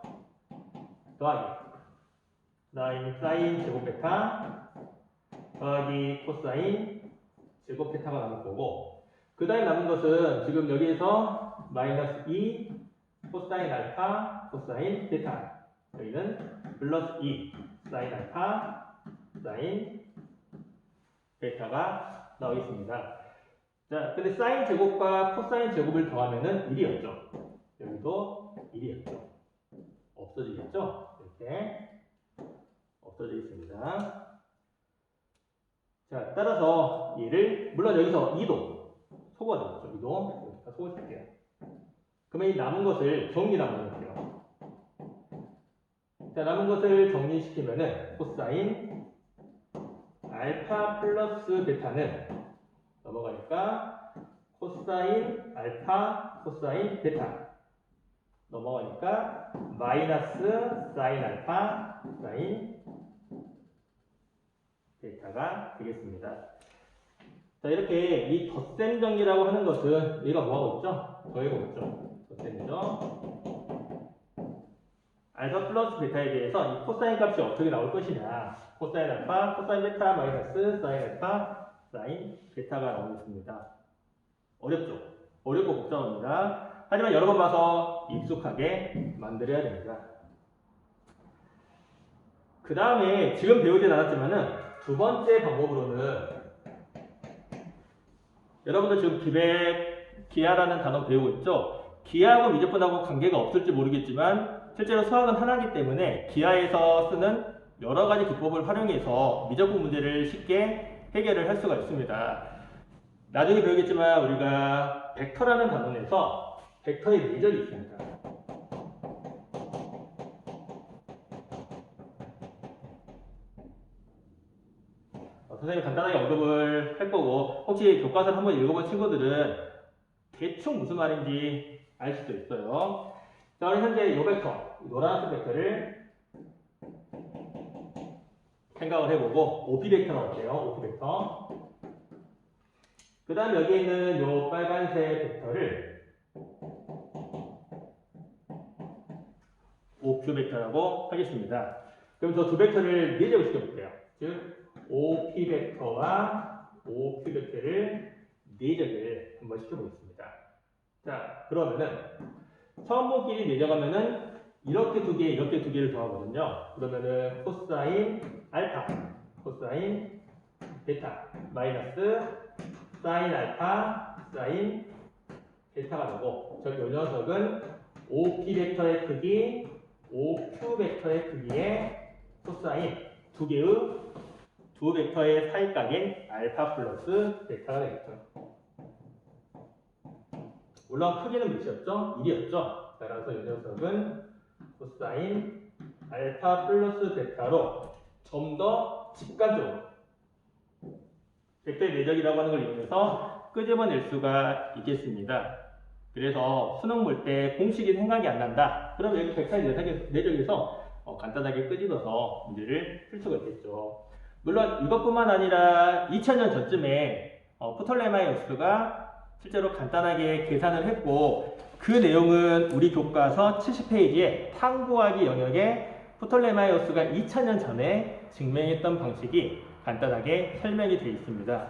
더하기 사인 제곱 베타 더하기 코사인 제곱 베타가 남을 거고, 그 다음에 남은 것은 지금 여기에서 마이너스 2 코사인 알파 코사인 베타, 여기는 플러스 2 사인 알파 사인 베타가 나오겠습니다. 자, 근데 사인 제곱과 코사인 제곱을 더하면은 1이었죠. 여기도 1이었죠. 없어지겠죠? 이렇게 없어지겠습니다. 자, 따라서 얘를, 물론 여기서 2도 소거가 되겠죠. 2도 다 소거시킬게요. 그러면 이 남은 것을 정리를 한번 해볼게요. 자, 남은 것을 정리시키면은 코사인 알파 플러스 베타는 넘어가니까 코사인 알파 코사인 베타 넘어가니까 마이너스 사인 알파 사인 베타가 되겠습니다. 자, 이렇게 이 덧셈 정리라고 하는 것은 얘가 뭐하고 있죠? 더하고 있죠. 덧셈이죠. 알파 플러스 베타에 대해서 이 코사인 값이 어떻게 나올 것이냐. 코사인 알파, 코사인 베타, 마이너스 사인 알파, 사인 베타가 나오겠습니다. 어렵죠? 어렵고 복잡합니다. 하지만 여러 번 봐서 익숙하게 만들어야 됩니다. 그 다음에 지금 배우진 않았지만은 두 번째 방법으로는 여러분들 지금 기하라는 단어 배우고 있죠? 기하하고 미적분하고 관계가 없을지 모르겠지만 실제로 수학은 하나이기 때문에 기하에서 쓰는 여러 가지 기법을 활용해서 미적분 문제를 쉽게 해결을 할 수가 있습니다. 나중에 배우겠지만 우리가 벡터라는 단원에서 벡터의 미적이 있습니다. 선생님이 간단하게 언급을 할 거고 혹시 교과서를 한번 읽어본 친구들은 대충 무슨 말인지 알 수도 있어요. 자, 우리 현재 이 벡터, 노란색 벡터를 생각을 해보고 OP 벡터가 어때요? OP 벡터. 그 다음 여기에 있는 이 빨간색 벡터를 OQ 벡터라고 하겠습니다. 그럼 저 두 벡터를 미적을 시켜볼게요. 즉 OP 벡터와 OQ 벡터를 미적을 한번 시켜보겠습니다. 자, 그러면은 처음보끼리 내려가면은 이렇게 두 개를 더하거든요. 그러면은 코사인 알파, 코사인 베타, 마이너스 사인 알파, 사인 베타가 되고 저기 요 녀석은 OP 벡터의 크기, OQ 벡터의 크기의 코사인 두 벡터의 사이각인 알파 플러스 베타가 되겠죠. 물론 크기는 몇이었죠? 1이었죠. 따라서 이 녀석은 코사인 알파 플러스 베타로 좀 더 직관적으로 벡터의 내적이라고 하는 걸 이용해서 끄집어낼 수가 있겠습니다. 그래서 수능 볼 때 공식이 생각이 안 난다. 그럼 여기 벡터의 내적에서 간단하게 끄집어서 문제를 풀 수가 있겠죠. 물론 이것뿐만 아니라 2000년 전쯤에 프톨레마이오스가 실제로 간단하게 계산을 했고 그 내용은 우리 교과서 70페이지에 탐구하기 영역에 프톨레마이오스가 2000년 전에 증명했던 방식이 간단하게 설명이 되어 있습니다.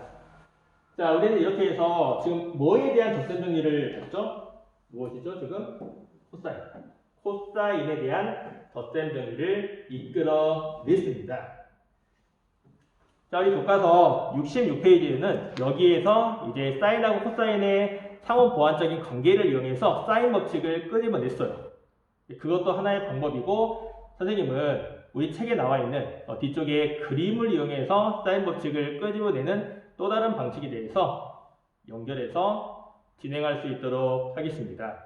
자, 우리는 이렇게 해서 지금 뭐에 대한 덧셈 정리를 했죠? 무엇이죠? 지금 코사인. 코사인에 대한 덧셈 정리를 이끌어냈습니다. 자, 우리 교과서 66페이지에는 여기에서 이제 사인하고 코사인의 상호 보완적인 관계를 이용해서 사인 법칙을 끄집어냈어요. 그것도 하나의 방법이고 선생님은 우리 책에 나와 있는 뒤쪽에 그림을 이용해서 사인 법칙을 끄집어내는 또 다른 방식에 대해서 연결해서 진행할 수 있도록 하겠습니다.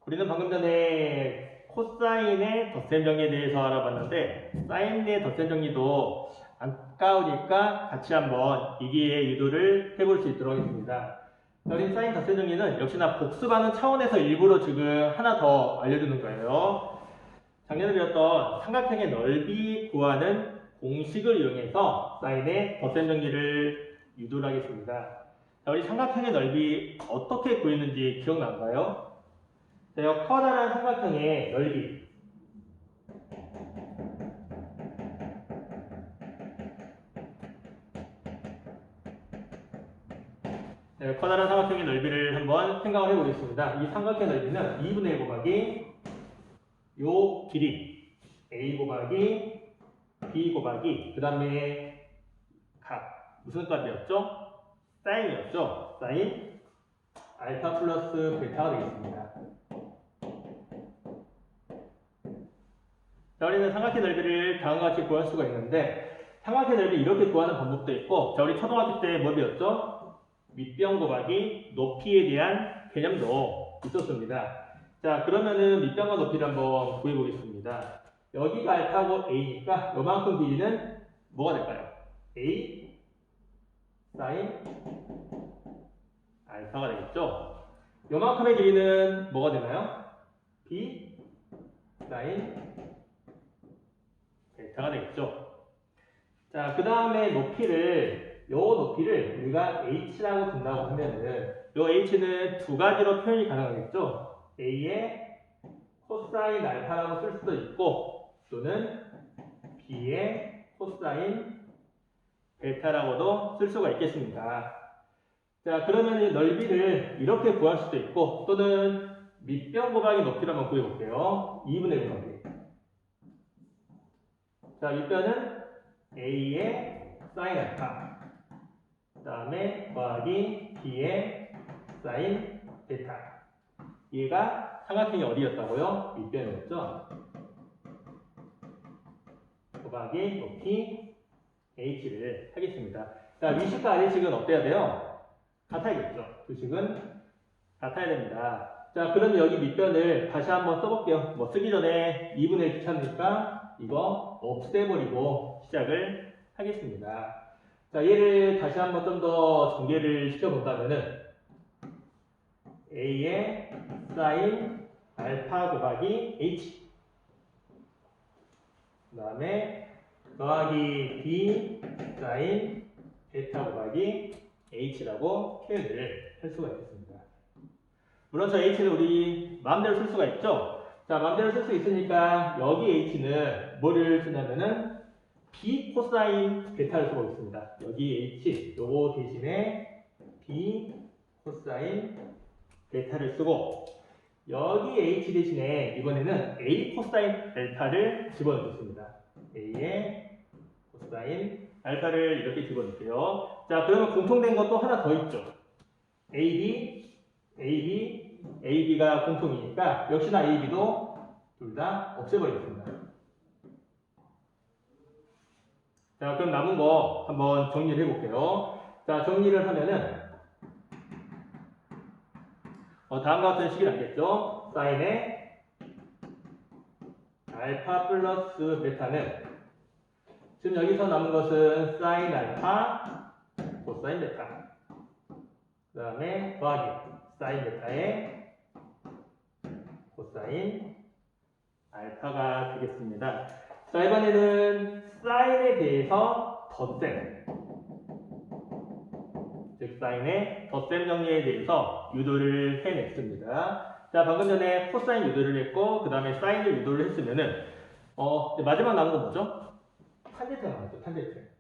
우리는 방금 전에 코사인의 덧셈 정리에 대해서 알아봤는데 사인의 덧셈 정리도 아까우니까 같이 한번 이기의 유도를 해볼 수 있도록 하겠습니다. 우리 사인 덧셈 정리는 역시나 복습하는 차원에서 일부러 지금 하나 더 알려주는 거예요. 작년에 배웠던 삼각형의 넓이 구하는 공식을 이용해서 사인의 덧셈 정리를 유도를 하겠습니다. 자, 우리 삼각형의 넓이 어떻게 구했는지 기억나는가요? 자, 커다란 삼각형의 넓이 커다란 삼각형의 넓이를 한번 생각을 해보겠습니다. 이 삼각형의 넓이는 2분의 1 곱하기 요 길이 A 곱하기 B 곱하기 그 다음에 값 무슨 값이었죠? 사인이었죠? 사인 알파 플러스 베타가 되겠습니다. 자, 우리는 삼각형 넓이를 다음과 같이 구할 수가 있는데 삼각형 넓이 이렇게 구하는 방법도 있고 자, 우리 초등학교 때 뭐 배웠죠? 밑변 곱하기 높이에 대한 개념도 있었습니다. 자, 그러면은 밑변과 높이를 한번 구해보겠습니다. 있습니다. 여기가 알파고 a니까 요만큼 길이는 뭐가 될까요? a 사인 알파가 되겠죠? 요만큼의 길이는 뭐가 되나요? b 사인 베타가 되겠죠? 자, 그 다음에 요 높이를 우리가 h라고 둔다고 하면은 요 h는 두 가지로 표현이 가능하겠죠? a의 코사인 알파라고 쓸 수도 있고 또는 b의 코사인 베타라고도 쓸 수가 있겠습니다. 자, 그러면 이 넓이를 이렇게 구할 수도 있고 또는 밑변 곱하기 높이를 한번 구해볼게요. 2분의 1 곱하기. 자, 밑변은 a의 사인 알파 그 다음에 곱하기 b의 사인 베타. 얘가 삼각형이 어디였다고요? 밑변이었죠? 곱하기 높이 h를 하겠습니다. 자, 위식과 아래식은 어때야 돼요? 같아야겠죠? 두 식은 같아야 됩니다. 자, 그러면 여기 밑변을 다시 한번 써볼게요. 뭐 쓰기 전에 2분의 1 귀찮으니까 이거 없애버리고 시작을 하겠습니다. 자, 얘를 다시 한번 좀 더 전개를 시켜본다면은 a의 사인 알파 곱하기 h 그 다음에 더하기 b 사인 베타 곱하기 h라고 표현을 할 수가 있겠습니다. 물론 저 h는 우리 마음대로 쓸 수가 있죠. 자, 마음대로 쓸 수 있으니까 여기 h는 뭐를 쓰냐면은 b 코사인 베타를 쓰고 있습니다. 여기 h 요거 대신에 b 코사인 베타를 쓰고 여기 h 대신에 이번에는 a 코사인 알파를 집어넣겠습니다. a의 코사인 알파를 이렇게 집어넣을게요. 자, 그러면 공통된 것도 하나 더 있죠. AB가 공통이니까 역시나 AB도 둘 다 없애버리겠습니다. 자, 그럼 남은 거 한번 정리를 해볼게요. 자, 정리를 하면은 다음과 같은 식이 나겠죠. 사인의 알파 플러스 베타는 지금 여기서 남은 것은 사인 알파 코사인 베타 그 다음에 더하기 사인 베타의 코사인 알파가 되겠습니다. 자, 이번에는 사인에 대해서 덧셈 즉 사인의 덧셈 정리에 대해서 유도를 해냈습니다. 자, 방금 전에 코사인 유도를 했고 그 다음에 사인을 유도를 했으면은 마지막 남은 건 뭐죠? 탄젠트가 남았죠. 탄젠트.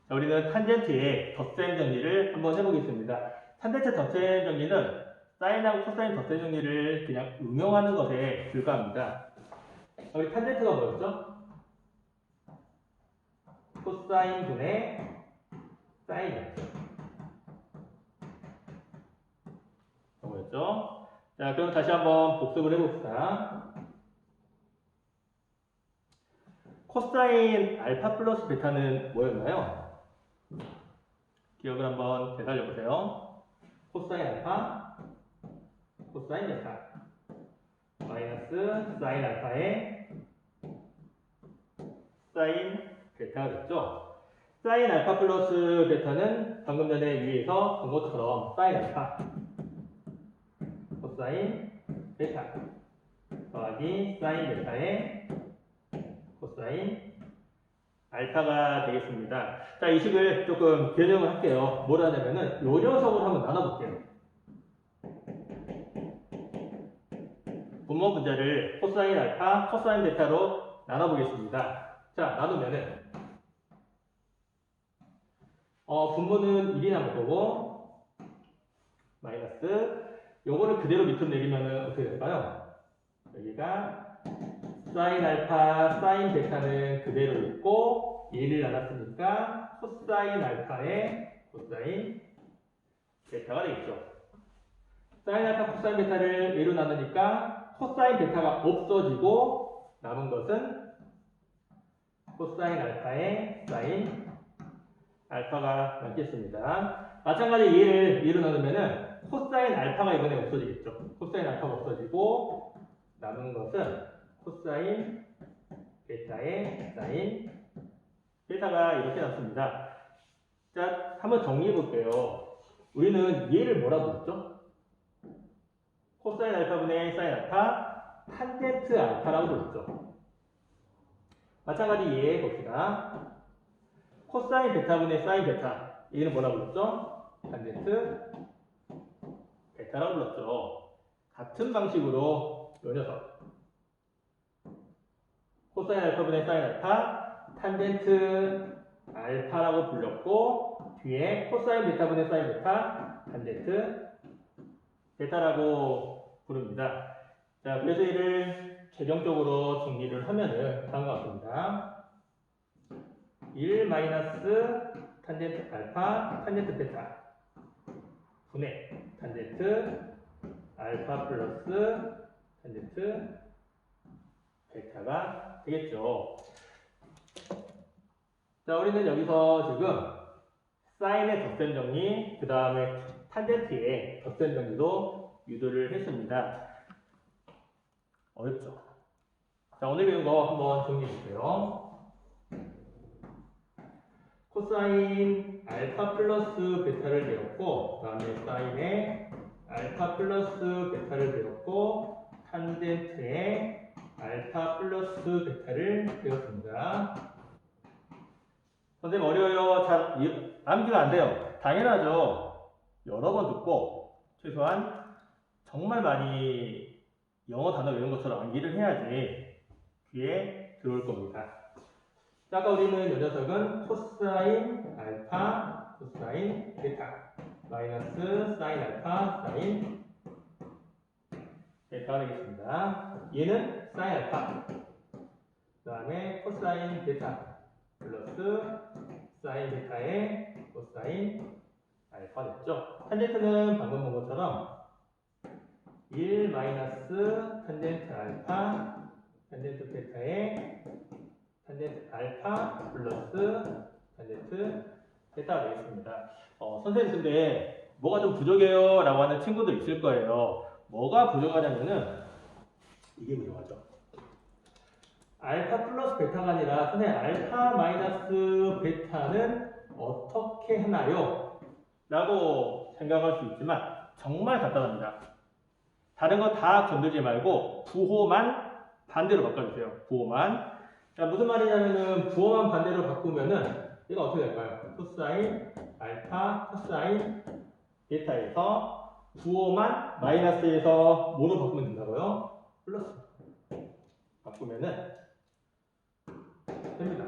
자, 우리는 탄젠트의 덧셈 정리를 한번 해보겠습니다. 탄젠트 덧셈 정리는 사인하고 코사인 덧셈 정리를 그냥 응용하는 것에 불과합니다. 우리 탄젠트가 뭐였죠? 코사인 분의 사인이었죠. 뭐였죠? 자, 그럼 다시 한번 복습을 해봅시다. 코사인 알파 플러스 베타는 뭐였나요? 기억을 한번 되살려보세요. 코사인 알파, 코사인 베타, 마이너스 사인 알파의 사인 베타가 됐죠. 사인 알파 플러스 베타는 방금 전에 위에서 본 것처럼 사인 알파, 코사인 베타, 더하기 사인 베타의 코사인 알파가 되겠습니다. 자, 이 식을 조금 변형을 할게요. 뭘 하냐면은 요 녀석을 한번 나눠볼게요. 분모 분자를 코사인 알파, 코사인 베타로 나눠보겠습니다. 자, 나누면은 분모는 1이 남을 거고 마이너스 요거를 그대로 밑으로 내리면은 어떻게 될까요? 여기가 사인 알파, 사인 베타는 그대로 있고 얘를 나눴으니까 코사인 알파의 코사인 베타가 되겠죠. 사인 알파, 코사인 베타를 얘로 나누니까 코사인 베타가 없어지고 남은 것은 코사인 알파의 사인 알파가 남겠습니다. 마찬가지 얘를 얘로 나누면은 코사인 알파가 이번에 없어지겠죠. 코사인 알파가 없어지고 남은 것은 코사인 베타의 사인 베타가 이렇게 남습니다. 자, 한번 정리해 볼게요. 우리는 얘를 뭐라고 했죠? 코사인 알파분의 사인 알파 탄젠트 알파라고 그랬죠. 마찬가지 얘 봅시다. 코사인 베타분의 사인 베타 얘는 뭐라고 불렀죠? 탄젠트 베타라고 불렀죠. 같은 방식으로 요 녀석 코사인 알파분의 사인 알파 탄젠트 알파라고 불렸고 뒤에 코사인 베타분의 사인 베타 탄젠트 베타라고 부릅니다. 자, 그래서 이를 최종적으로 정리를 하면은 다음과 같습니다. 1 마이너스 탄젠트 알파 탄젠트 베타 분의 탄젠트 알파 플러스 탄젠트 베타가 되겠죠. 자, 우리는 여기서 지금 사인의 덧셈 정리, 그 다음에 탄젠트의 덧셈 정리도 유도를 했습니다. 어렵죠? 자, 오늘 배운 거 한번 정리해 볼게요. 코사인 알파 플러스 베타를 배웠고, 그 다음에 사인의 알파 플러스 베타를 배웠고, 탄젠트의 알파 플러스 베타를 배웠습니다. 선생님 어려워요. 잘 암기가 안 돼요. 당연하죠. 여러 번 듣고 최소한 정말 많이 영어 단어 외운 것처럼 암기를 해야지 귀에 들어올 겁니다. 자, 아까 우리는 이 녀석은 코사인 알파 코사인 베타 마이너스 사인 알파 사인 베타가 되겠습니다. 얘는 사인 알파 그 다음에 코사인 베타 플러스 사인 베타의 코사인 알파 됐죠. 탄젠트는 방금 본 것처럼 1 마이너스 탄젠트 알파 탄젠트 베타의 탄젠트 알파 플러스 탄젠트 베타가 되겠습니다. 선생님 근데 뭐가 좀 부족해요 라고 하는 친구들 있을 거예요. 뭐가 부족하냐면은 이게 부족하죠. 알파 플러스 베타가 아니라 선생님 알파 마이너스 베타는 어떻게 하나요? 라고 생각할 수 있지만 정말 간단합니다. 다른 거 다 건들지 말고 부호만 반대로 바꿔주세요. 부호만. 자, 무슨 말이냐면은 부호만 반대로 바꾸면은 이거 어떻게 될까요? 코사인 알파 코사인 베타에서 부호만 마이너스에서 뭐로 바꾸면 된다고요? 플러스 바꾸면은 됩니다.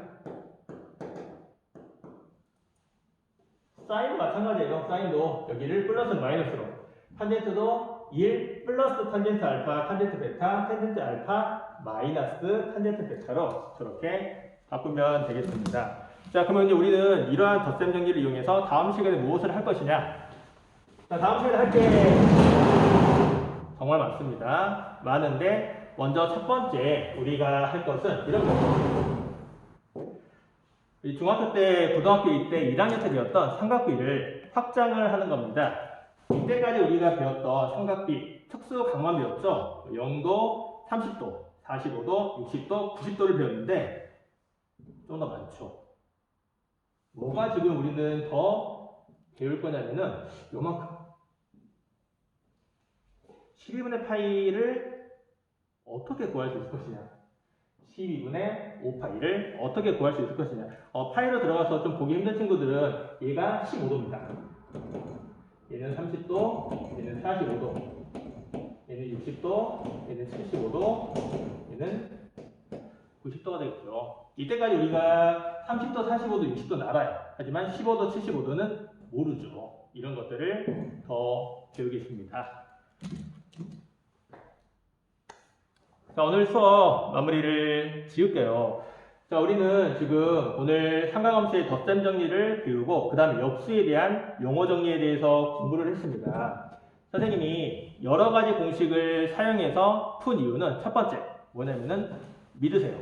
사인도 마찬가지예요. 사인도 여기를 플러스 마이너스로 탄젠트도 1 플러스 탄젠트 알파 탄젠트 베타 탄젠트 알파 마이너스 탄젠트 베타로 저렇게 바꾸면 되겠습니다. 자, 그러면 이제 우리는 이러한 덧셈 정리를 이용해서 다음 시간에 무엇을 할 것이냐? 자, 다음 시간에 할 게 정말 많습니다. 많은데 먼저 첫 번째 우리가 할 것은 이런 거예요. 중학교 때, 고등학교 때 1학년 때 배웠던 삼각비를 확장을 하는 겁니다. 이때까지 우리가 배웠던 삼각비 특수각만 배웠죠. 0도, 30도, 45도, 60도, 90도를 배웠는데 좀 더 많죠. 뭐가 지금 우리는 더 배울 거냐면은 요만큼 12분의 파이를 어떻게 구할 수 있을 것이냐, 12분의 5파이를 어떻게 구할 수 있을 것이냐. 파이로 들어가서 좀 보기 힘든 친구들은 얘가 15도입니다. 얘는 30도, 얘는 45도, 얘는 60도, 얘는 75도, 얘는 90도가 되겠죠. 이때까지 우리가 30도, 45도, 60도 알아요. 하지만 15도, 75도는 모르죠. 이런 것들을 더 배우겠습니다. 자, 오늘 수업 마무리를 지을게요. 자, 우리는 지금 오늘 삼각함수의 덧셈 정리를 배우고 그 다음에 역수에 대한 용어 정리에 대해서 공부를 했습니다. 선생님이 여러 가지 공식을 사용해서 푼 이유는 첫 번째 뭐냐면은 믿으세요.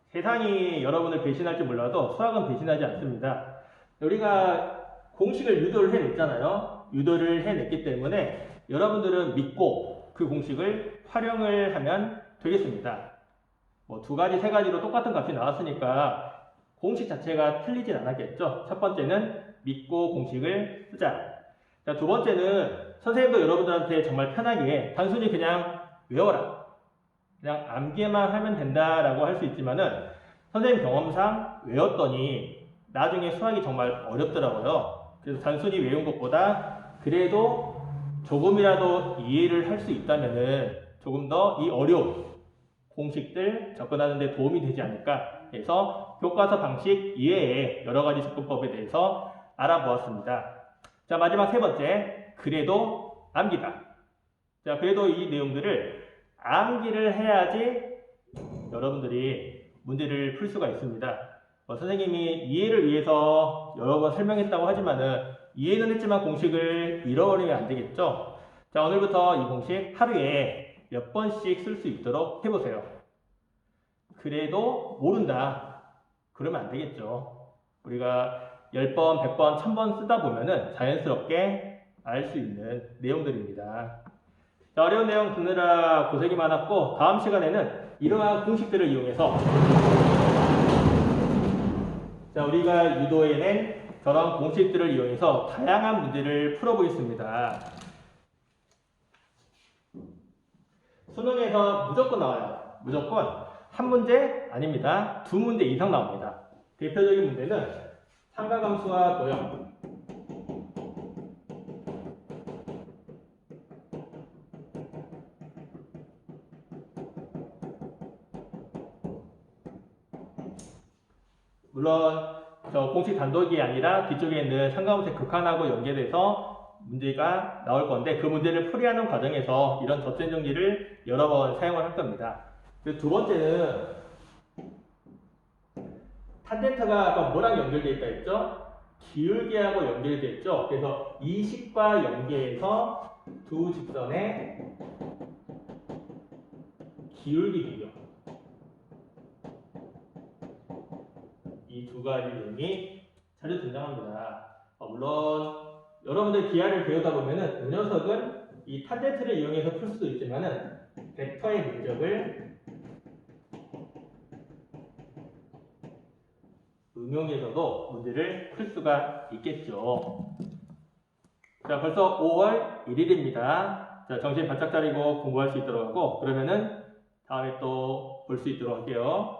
세상이 여러분을 배신할지 몰라도 수학은 배신하지 않습니다. 우리가 공식을 유도를 해냈잖아요. 유도를 해냈기 때문에 여러분들은 믿고 그 공식을 활용을 하면 되겠습니다. 뭐 2가지, 3가지로 똑같은 값이 나왔으니까 공식 자체가 틀리진 않았겠죠. 첫 번째는 믿고 공식을 쓰자. 자, 2번째는 선생님도 여러분들한테 정말 편하게 단순히 그냥 외워라, 그냥 암기만 하면 된다라고 할 수 있지만은 선생님 경험상 외웠더니 나중에 수학이 정말 어렵더라고요. 그래서 단순히 외운 것보다 그래도 조금이라도 이해를 할 수 있다면은 조금 더 이 어려운 공식들 접근하는 데 도움이 되지 않을까 해서 교과서 방식 이외에 여러 가지 접근법에 대해서 알아보았습니다. 자, 마지막 3번째, 그래도 암기다. 자, 그래도 이 내용들을 암기를 해야지 여러분들이 문제를 풀 수가 있습니다. 선생님이 이해를 위해서 여러 번 설명했다고 하지만은 이해는 했지만 공식을 잃어버리면 안 되겠죠. 자, 오늘부터 이 공식 하루에 몇 번씩 쓸 수 있도록 해보세요. 그래도 모른다, 그러면 안 되겠죠. 우리가 10번, 100번, 1000번 쓰다 보면은 자연스럽게 알 수 있는 내용들입니다. 자, 어려운 내용 듣느라 고생이 많았고, 다음 시간에는 이러한 공식들을 이용해서 자, 우리가 유도해낸 저런 공식들을 이용해서 다양한 문제를 풀어보겠습니다. 수능에서 무조건 나와요. 무조건 한 문제 아닙니다. 2문제 이상 나옵니다. 대표적인 문제는 삼각함수와 도형. 물론 저 공식 단독이 아니라 뒤쪽에 있는 삼각함수의 극한하고 연계돼서 문제가 나올 건데 그 문제를 풀이하는 과정에서 이런 덧셈 정리를 여러 번 사용을 할 겁니다. 그리고 2번째는 탄젠트가 아까 뭐랑 연결되어 있다 했죠? 기울기하고 연결되어 있죠. 그래서 이 식과 연계해서 두 직선의 기울기 비교, 이 2가지 내용이 자주 등장합니다. 물론 여러분들 기하를 배우다 보면은 이 녀석은 이 탄젠트를 이용해서 풀 수도 있지만은 벡터의 면적을 응용해서도 문제를 풀 수가 있겠죠. 자, 벌써 5월 1일입니다. 자, 정신 바짝 차리고 공부할 수 있도록 하고, 그러면은 다음에 또 볼 수 있도록 할게요.